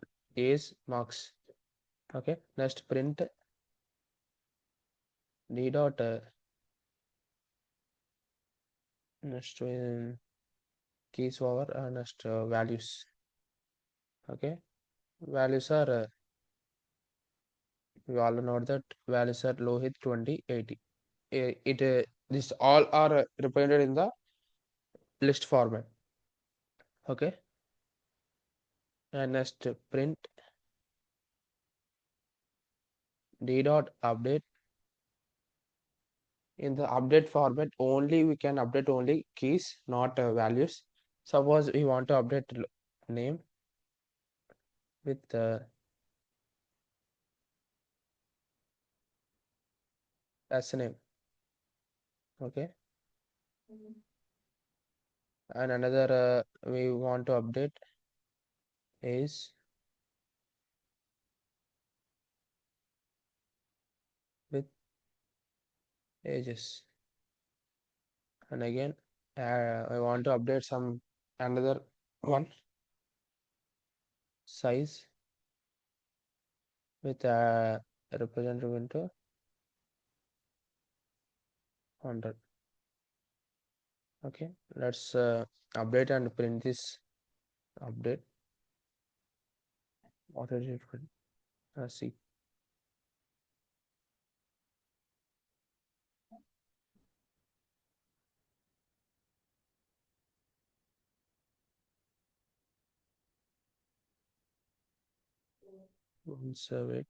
age marks. Okay, next print d dot next keys over next values. Okay, values are we all know that values are Lohit 2080. This all are represented in the list format. Okay, and next print d dot update. In the update format only we can update only keys, not values. Suppose we want to update name with as name. Okay, and another we want to update is with ages, and again I want to update some another one size with representative into 100. Okay, let's update and print this update. What is it? See, once wait.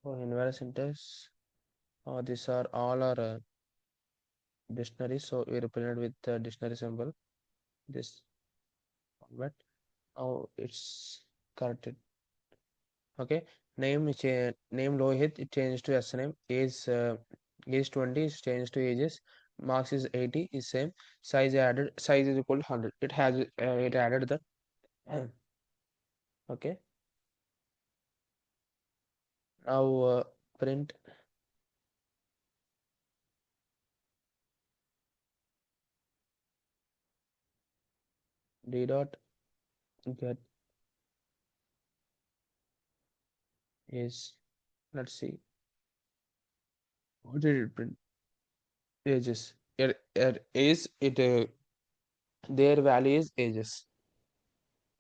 For invalid syntax, these are all are dictionary, so we represent with the dictionary symbol. This format. Oh, it's corrected. Okay, name Lohit it changed to S name. Age 20 is changed to ages. Marks is 80 is same. Size added. Size is equal to 100. It has it added the okay. Now print d dot get is, let's see, what did it print? Ages. It is it their value is ages.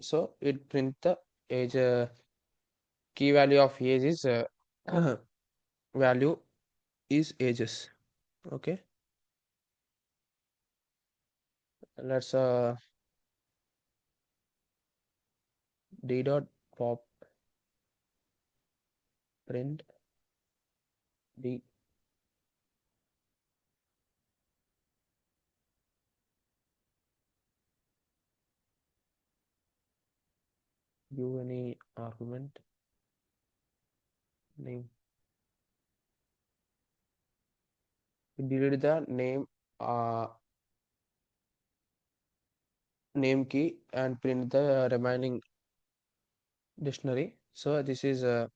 So it print the age key value of age is value is ages. Okay, let's d dot pop print d give any argument name. We delete the name key and print the remaining dictionary. So this is a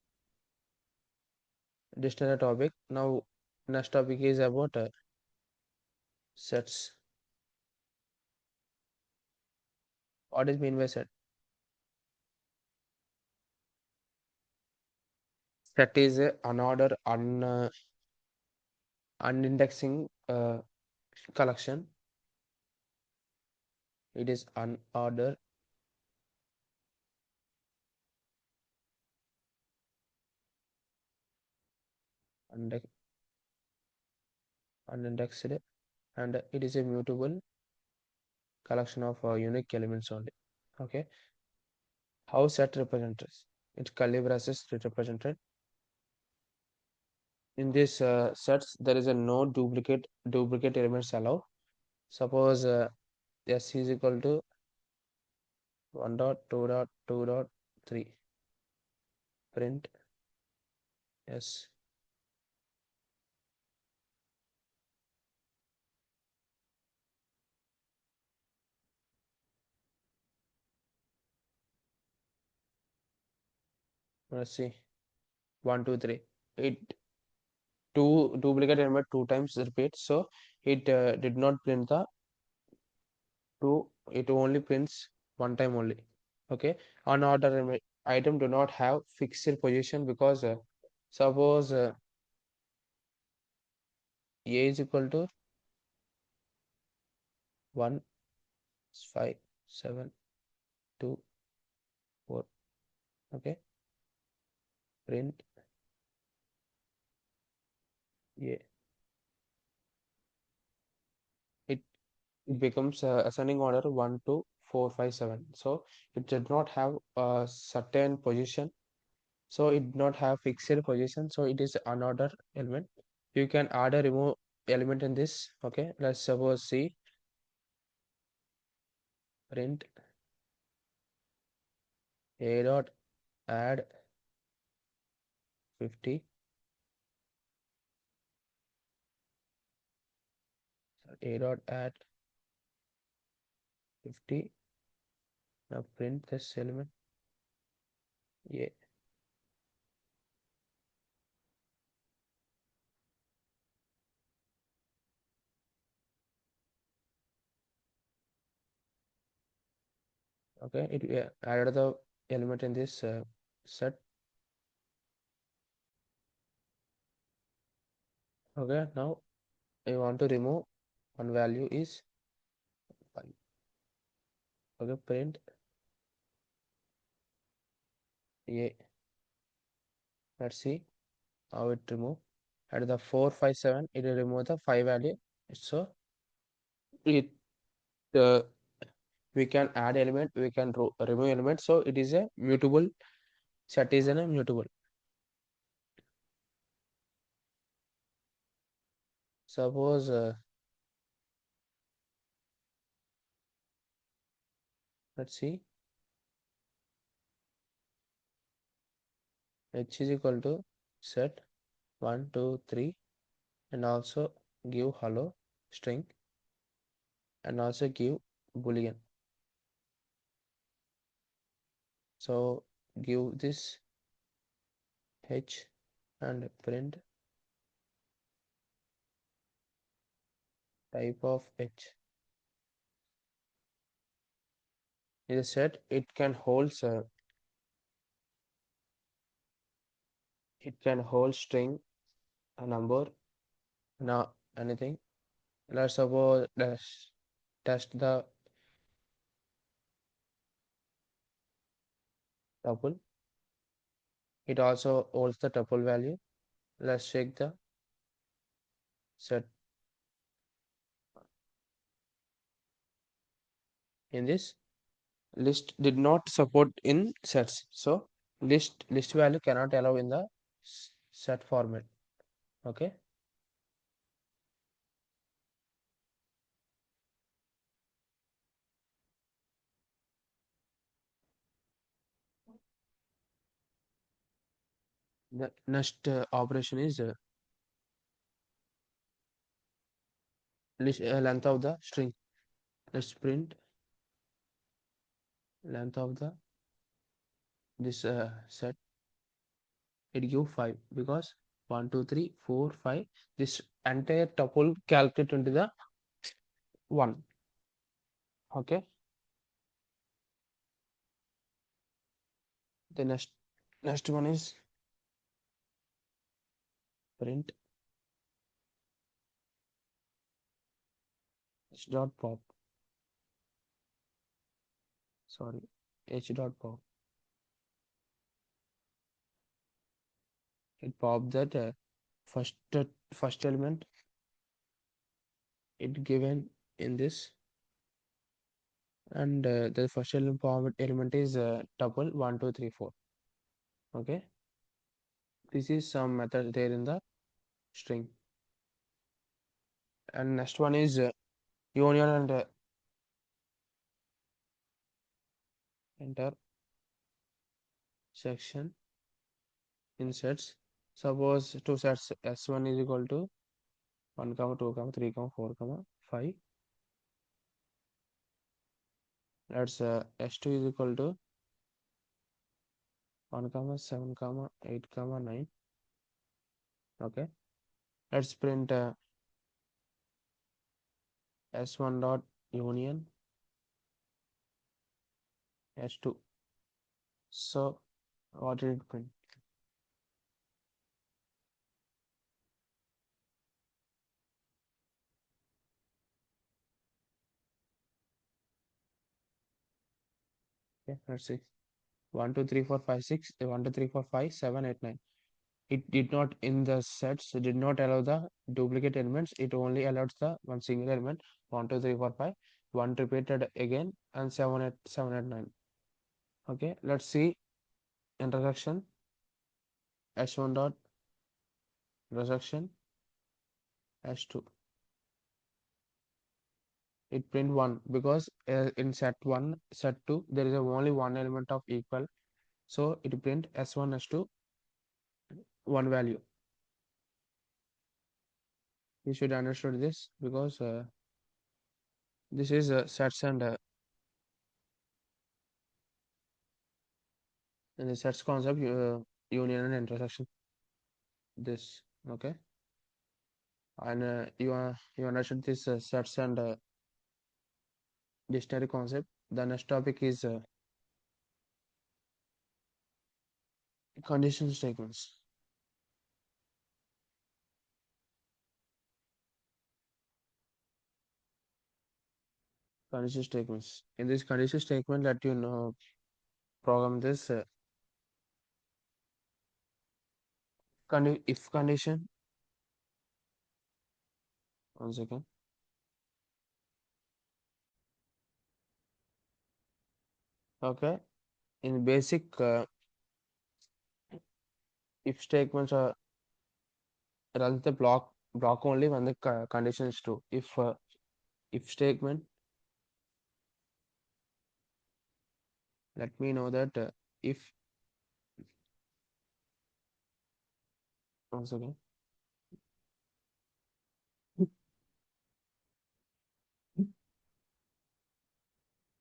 dictionary topic. Now next topic is about sets. What is mean by set? Set is a unordered unindexing collection. It is unordered unde- unindexed, and it is a mutable collection of unique elements only. Okay, how set represents? It's curly braces represented. In this sets, there is a no duplicate elements allowed. Suppose s is equal to 1 dot 2 dot 2 dot 3 print s. Let's see, 1 2 3. It two duplicate element two times repeat, so it did not print the two, it only prints one time only. Okay, unordered item do not have fixed position because suppose a is equal to 1 5 7 2 4. Okay, print a, it it becomes ascending order 1 2 4 5 7, so it did not have a certain position, so it did not have fixed position, so it is unordered element. You can add a remove element in this. Okay, let's suppose see print a dot add 50, a dot add 50. Now print this element a. Okay, it added the element in this set. Okay, now I want to remove one value is 5. Okay, print a. Let's see how it remove. At the 4 5 7, it will remove the 5 value. So it uh, we can add element, we can remove element, so it is a mutable set, is a mutable. Suppose let's see h is equal to set 1 2 3 and also give hello string and also give boolean. So give this h and print type of h. Is a set, it can hold string, a number, now anything. Let's suppose let's test the tuple. It also holds the tuple value. Let's check the set. In this list did not support in sets, so list value cannot allow in the set format. Okay, the next operation is list length of the string. Let's print length of the this set. It give 5 because 1 2 3 4 5, this entire tuple calculate into the 1. Okay, the next one is print h dot pop, sorry, h dot pop. It pop that first first element it given in this, and the first element is tuple 1 2 3 4. Okay, this is some method there in the string. And next one is union and enter section in sets. Suppose two sets s1 is equal to 1 comma 2 comma 3 comma 4 comma 5. That's s2 is equal to 1 comma 7 comma 8 comma 9. Okay, Let's print s1 dot union s2. So what did it print? Okay, let's see. 1 2 3 4 5 6 1 2 3 4 5 7 8 9. It did not in the sets did not allow the duplicate elements. It only allowed the one single element. 1 2 3 4 5. One repeated again and 7 8 7 8 9. Okay, let's see intersection s1 dot intersection s2. It print 1 because in set 1 set 2 there is only one element of equal, so it print s1 s2 one value. You should understand this because this is sets and in the sets concept union and intersection this. Okay, and you understood this sets and dictionary concept. The next topic is conditional statements. Conditional statements. In this conditional statement, let you know program this if condition. One second. Okay, in basic if statements are runs the block only when the condition is true. If statement, let me know that if once again.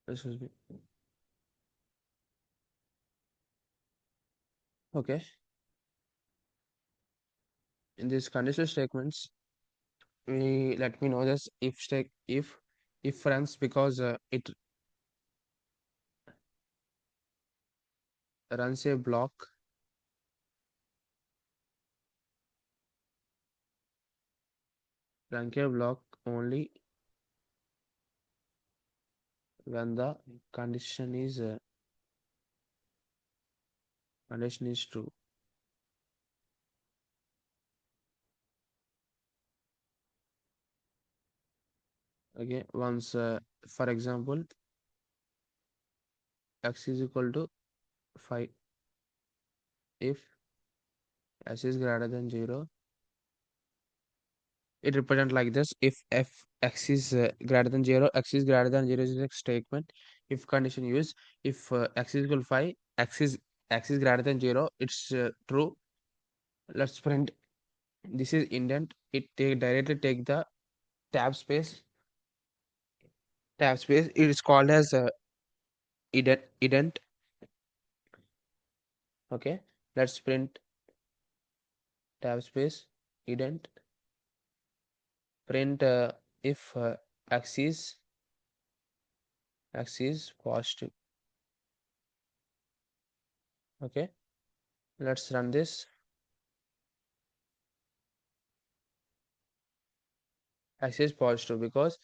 Excuse me. Okay, in these conditional statements, we let me know this if runs because it runs a block only when the condition is uh, condition is true. Okay, once for example x is equal to 5, if s is greater than 0, it represent like this. If f x is greater than 0, x is greater than 0 is a statement. If condition use, if x is equal to 5, x is greater than 0, it's true. Let's print. This is indent. It directly take the tab space. It is called as ident. Okay, let's print tab space ident. Print if x is positive. Okay, let's run this. X is positive because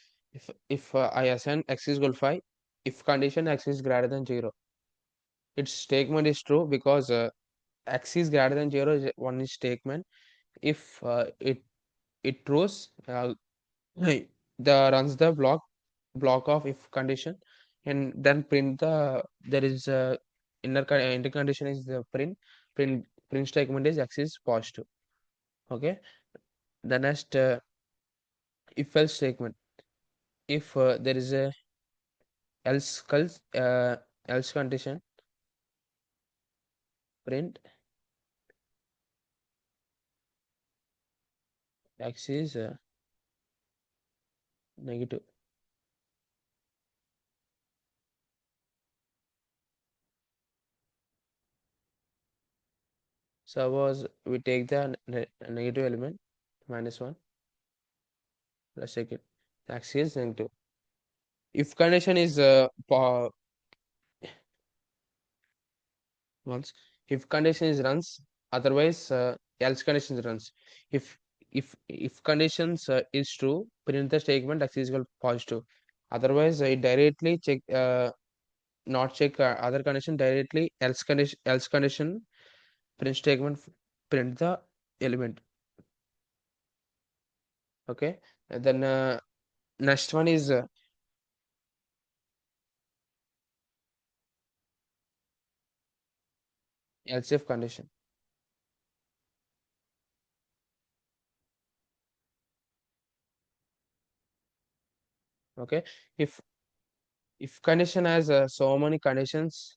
if I assign x is equal to 5, if condition x is greater than 0, its statement is true because x is greater than 0 is one is statement. If it trues, the runs the block of if condition, and then print the there is inter condition is the print statement is x is positive. Okay, the next if else statement. If there is a else condition, print x is negative. Suppose we take the negative element, minus 1. Let's check it. Axis is negative. If condition is once, if condition is runs, otherwise else condition runs. If if conditions is true, print the statement x is equal to positive. Otherwise, it directly check not check other condition, directly else condition print statement print the element. Okay, and then next one is else if condition. Okay, if if condition has so many conditions,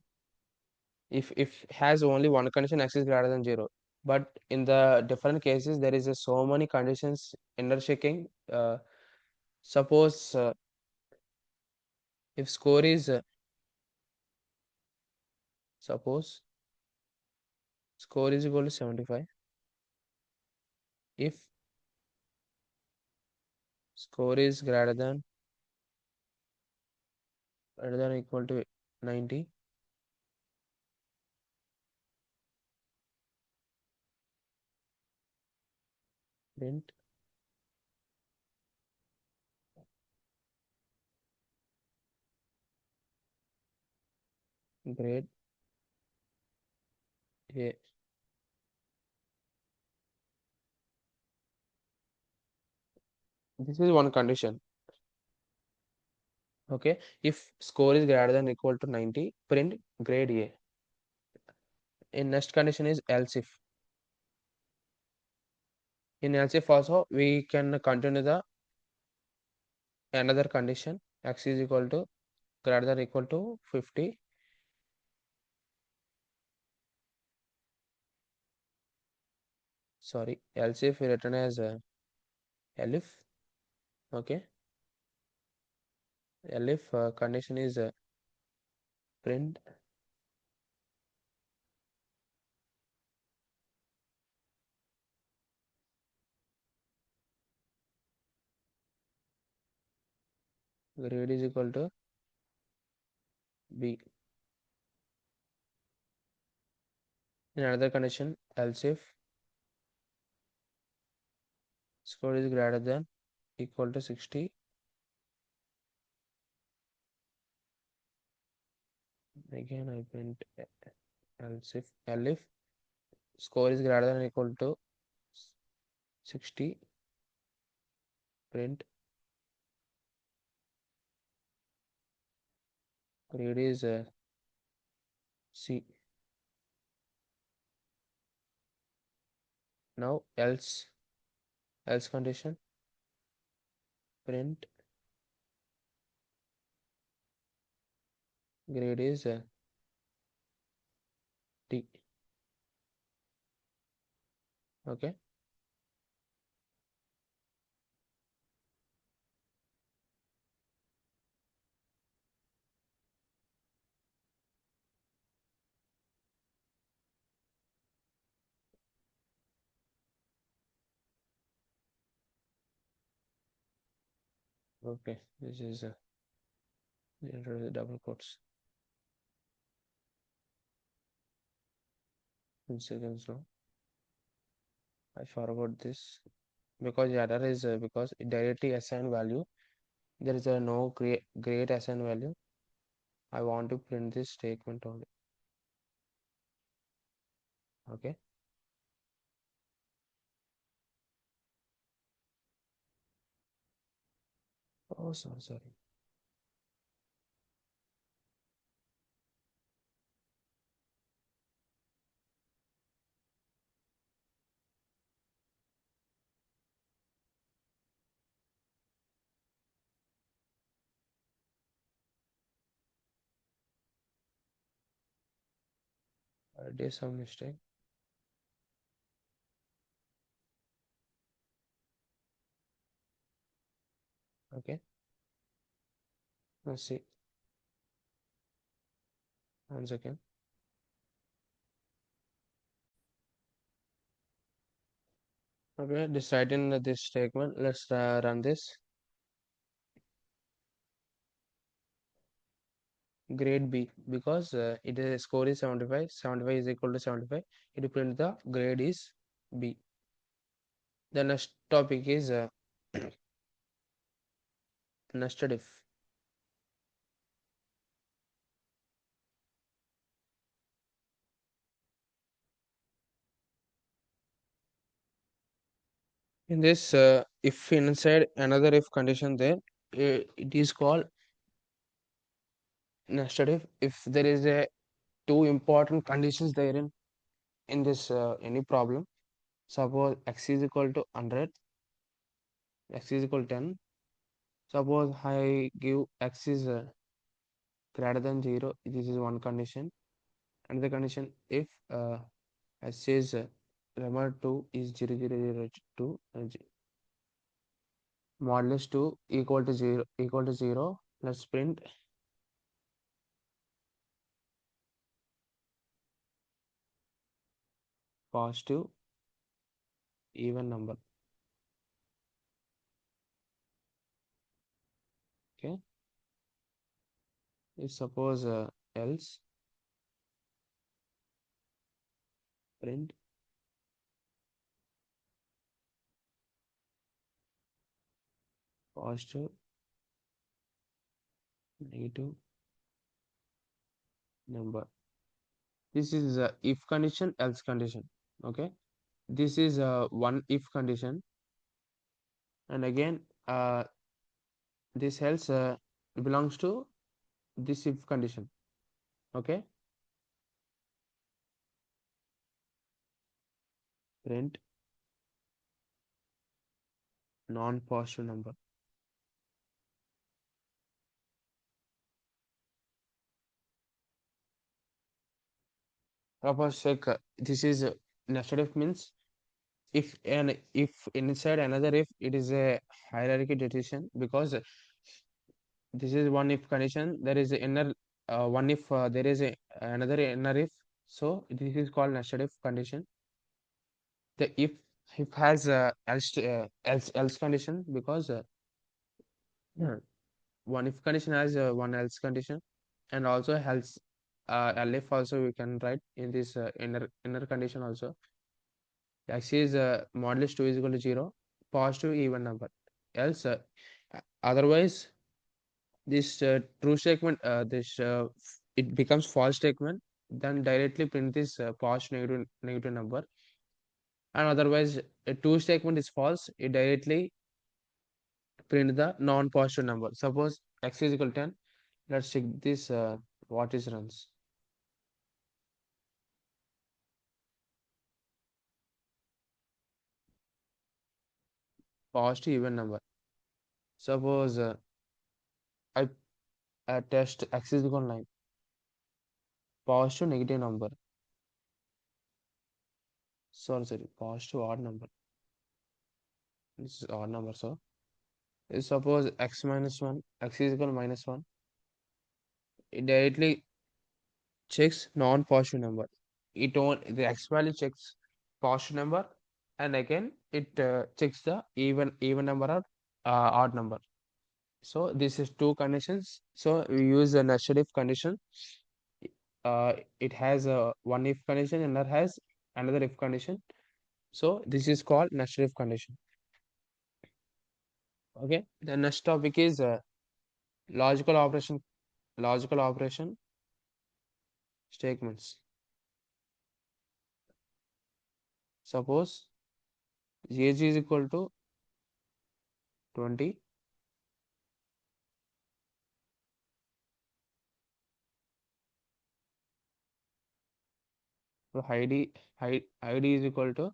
if has only one condition x is greater than 0, but in the different cases there is so many conditions interchecking. Suppose if score is suppose score is equal to 75, if score is greater than equal to 90, print grade a. This is one condition. Okay, if score is greater than equal to 90, print grade a. In next condition is else if. In else if also we can continue the another condition, x is equal to greater than equal to 50. Sorry, else if written as elif. Okay, elif condition is print grade is equal to b. In another condition, else if score is greater than equal to 60, again I print else if elif score is greater than equal to 60, print grade is c. Now else condition, print grade is d. Okay, okay, this is enter the double quotes in seconds now. I forgot this because the error is because it directly assign value. There is a no great assign value. I want to print this statement only. Okay. Oh, sorry. I did some mistake. Okay. Let's see. 1 second. Okay, just write in this statement. Let's run this. Grade B, because it is score is 75. 75 is equal to 75. It will print the grade is B. The next topic is nested if. In this, if inside another if condition there, it is called nested if. If there is a two important conditions therein in this any problem, suppose x is equal to 100, x is equal to 10. Suppose I give x is greater than 0. This is one condition. Another condition, if s is remember 2 is 0, 0, 0, 2, modulus 2 equal to 0. Let's print positive even number. Okay, if suppose else, print positive negative number. This is if condition, else condition. Okay, this is one if condition, and again this else belongs to this if condition. Okay, print non-positive number. Suppose check this is nested if means if inside another if, it is a hierarchy decision, because this is one if condition, there is a inner one if there is a another inner if, so this is called nested if condition. The if has else condition, because yeah, one if condition has one else condition, and also else elif also we can write in this inner condition also. X is modulus 2 is equal to 0, positive even number. Else, otherwise, this true statement, it becomes false statement. Then directly print this positive negative number. And otherwise, a true statement is false. It directly print the non-positive number. Suppose x is equal to 10. Let's check this. What is runs? Positive even number. Suppose I test x is equal to 9. Positive negative number. Sorry, positive odd number. This is odd number. So suppose x minus 1, x is equal to minus 1. It directly checks non-positive number. The x value checks positive number, and again it checks the even number or odd number. So this is two conditions. So we use a nested if condition. It has a one if condition and another has another if condition. So this is called nested if condition. Okay. The next topic is logical operation. Logical operation statements. Suppose age is equal to 20. So ID is equal to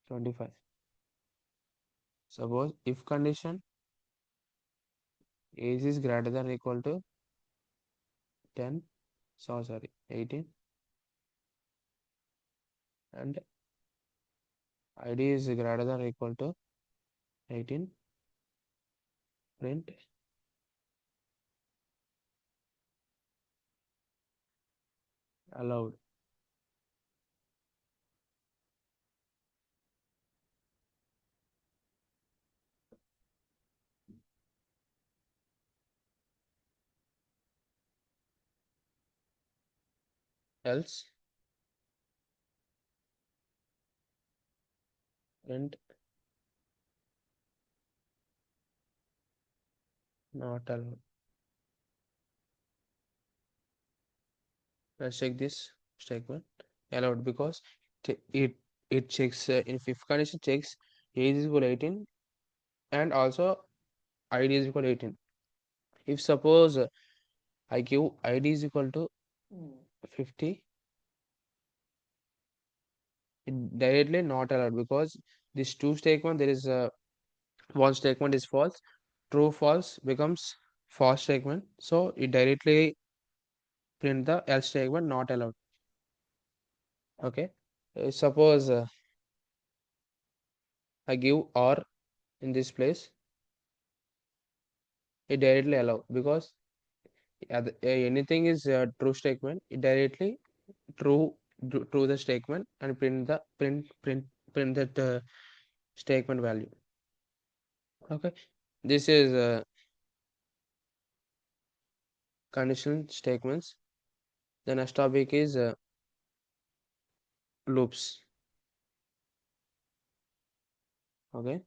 25. Suppose if condition age is greater than or equal to 10, so sorry, 18, and ID is greater than or equal to 18, print allowed. else, print not allowed. Let's check this statement allowed because it it checks in if condition checks age is equal to 18 and also id is equal to 18. If suppose I give id is equal to 50, it directly not allowed because this two statement there is a one statement is false, true false becomes false statement, so it directly print the else statement not allowed. Okay. Suppose I give or in this place, it directly allow because anything is true statement, it directly true true the statement and print that statement value. Okay, this is conditional statements. The next topic is loops. Okay,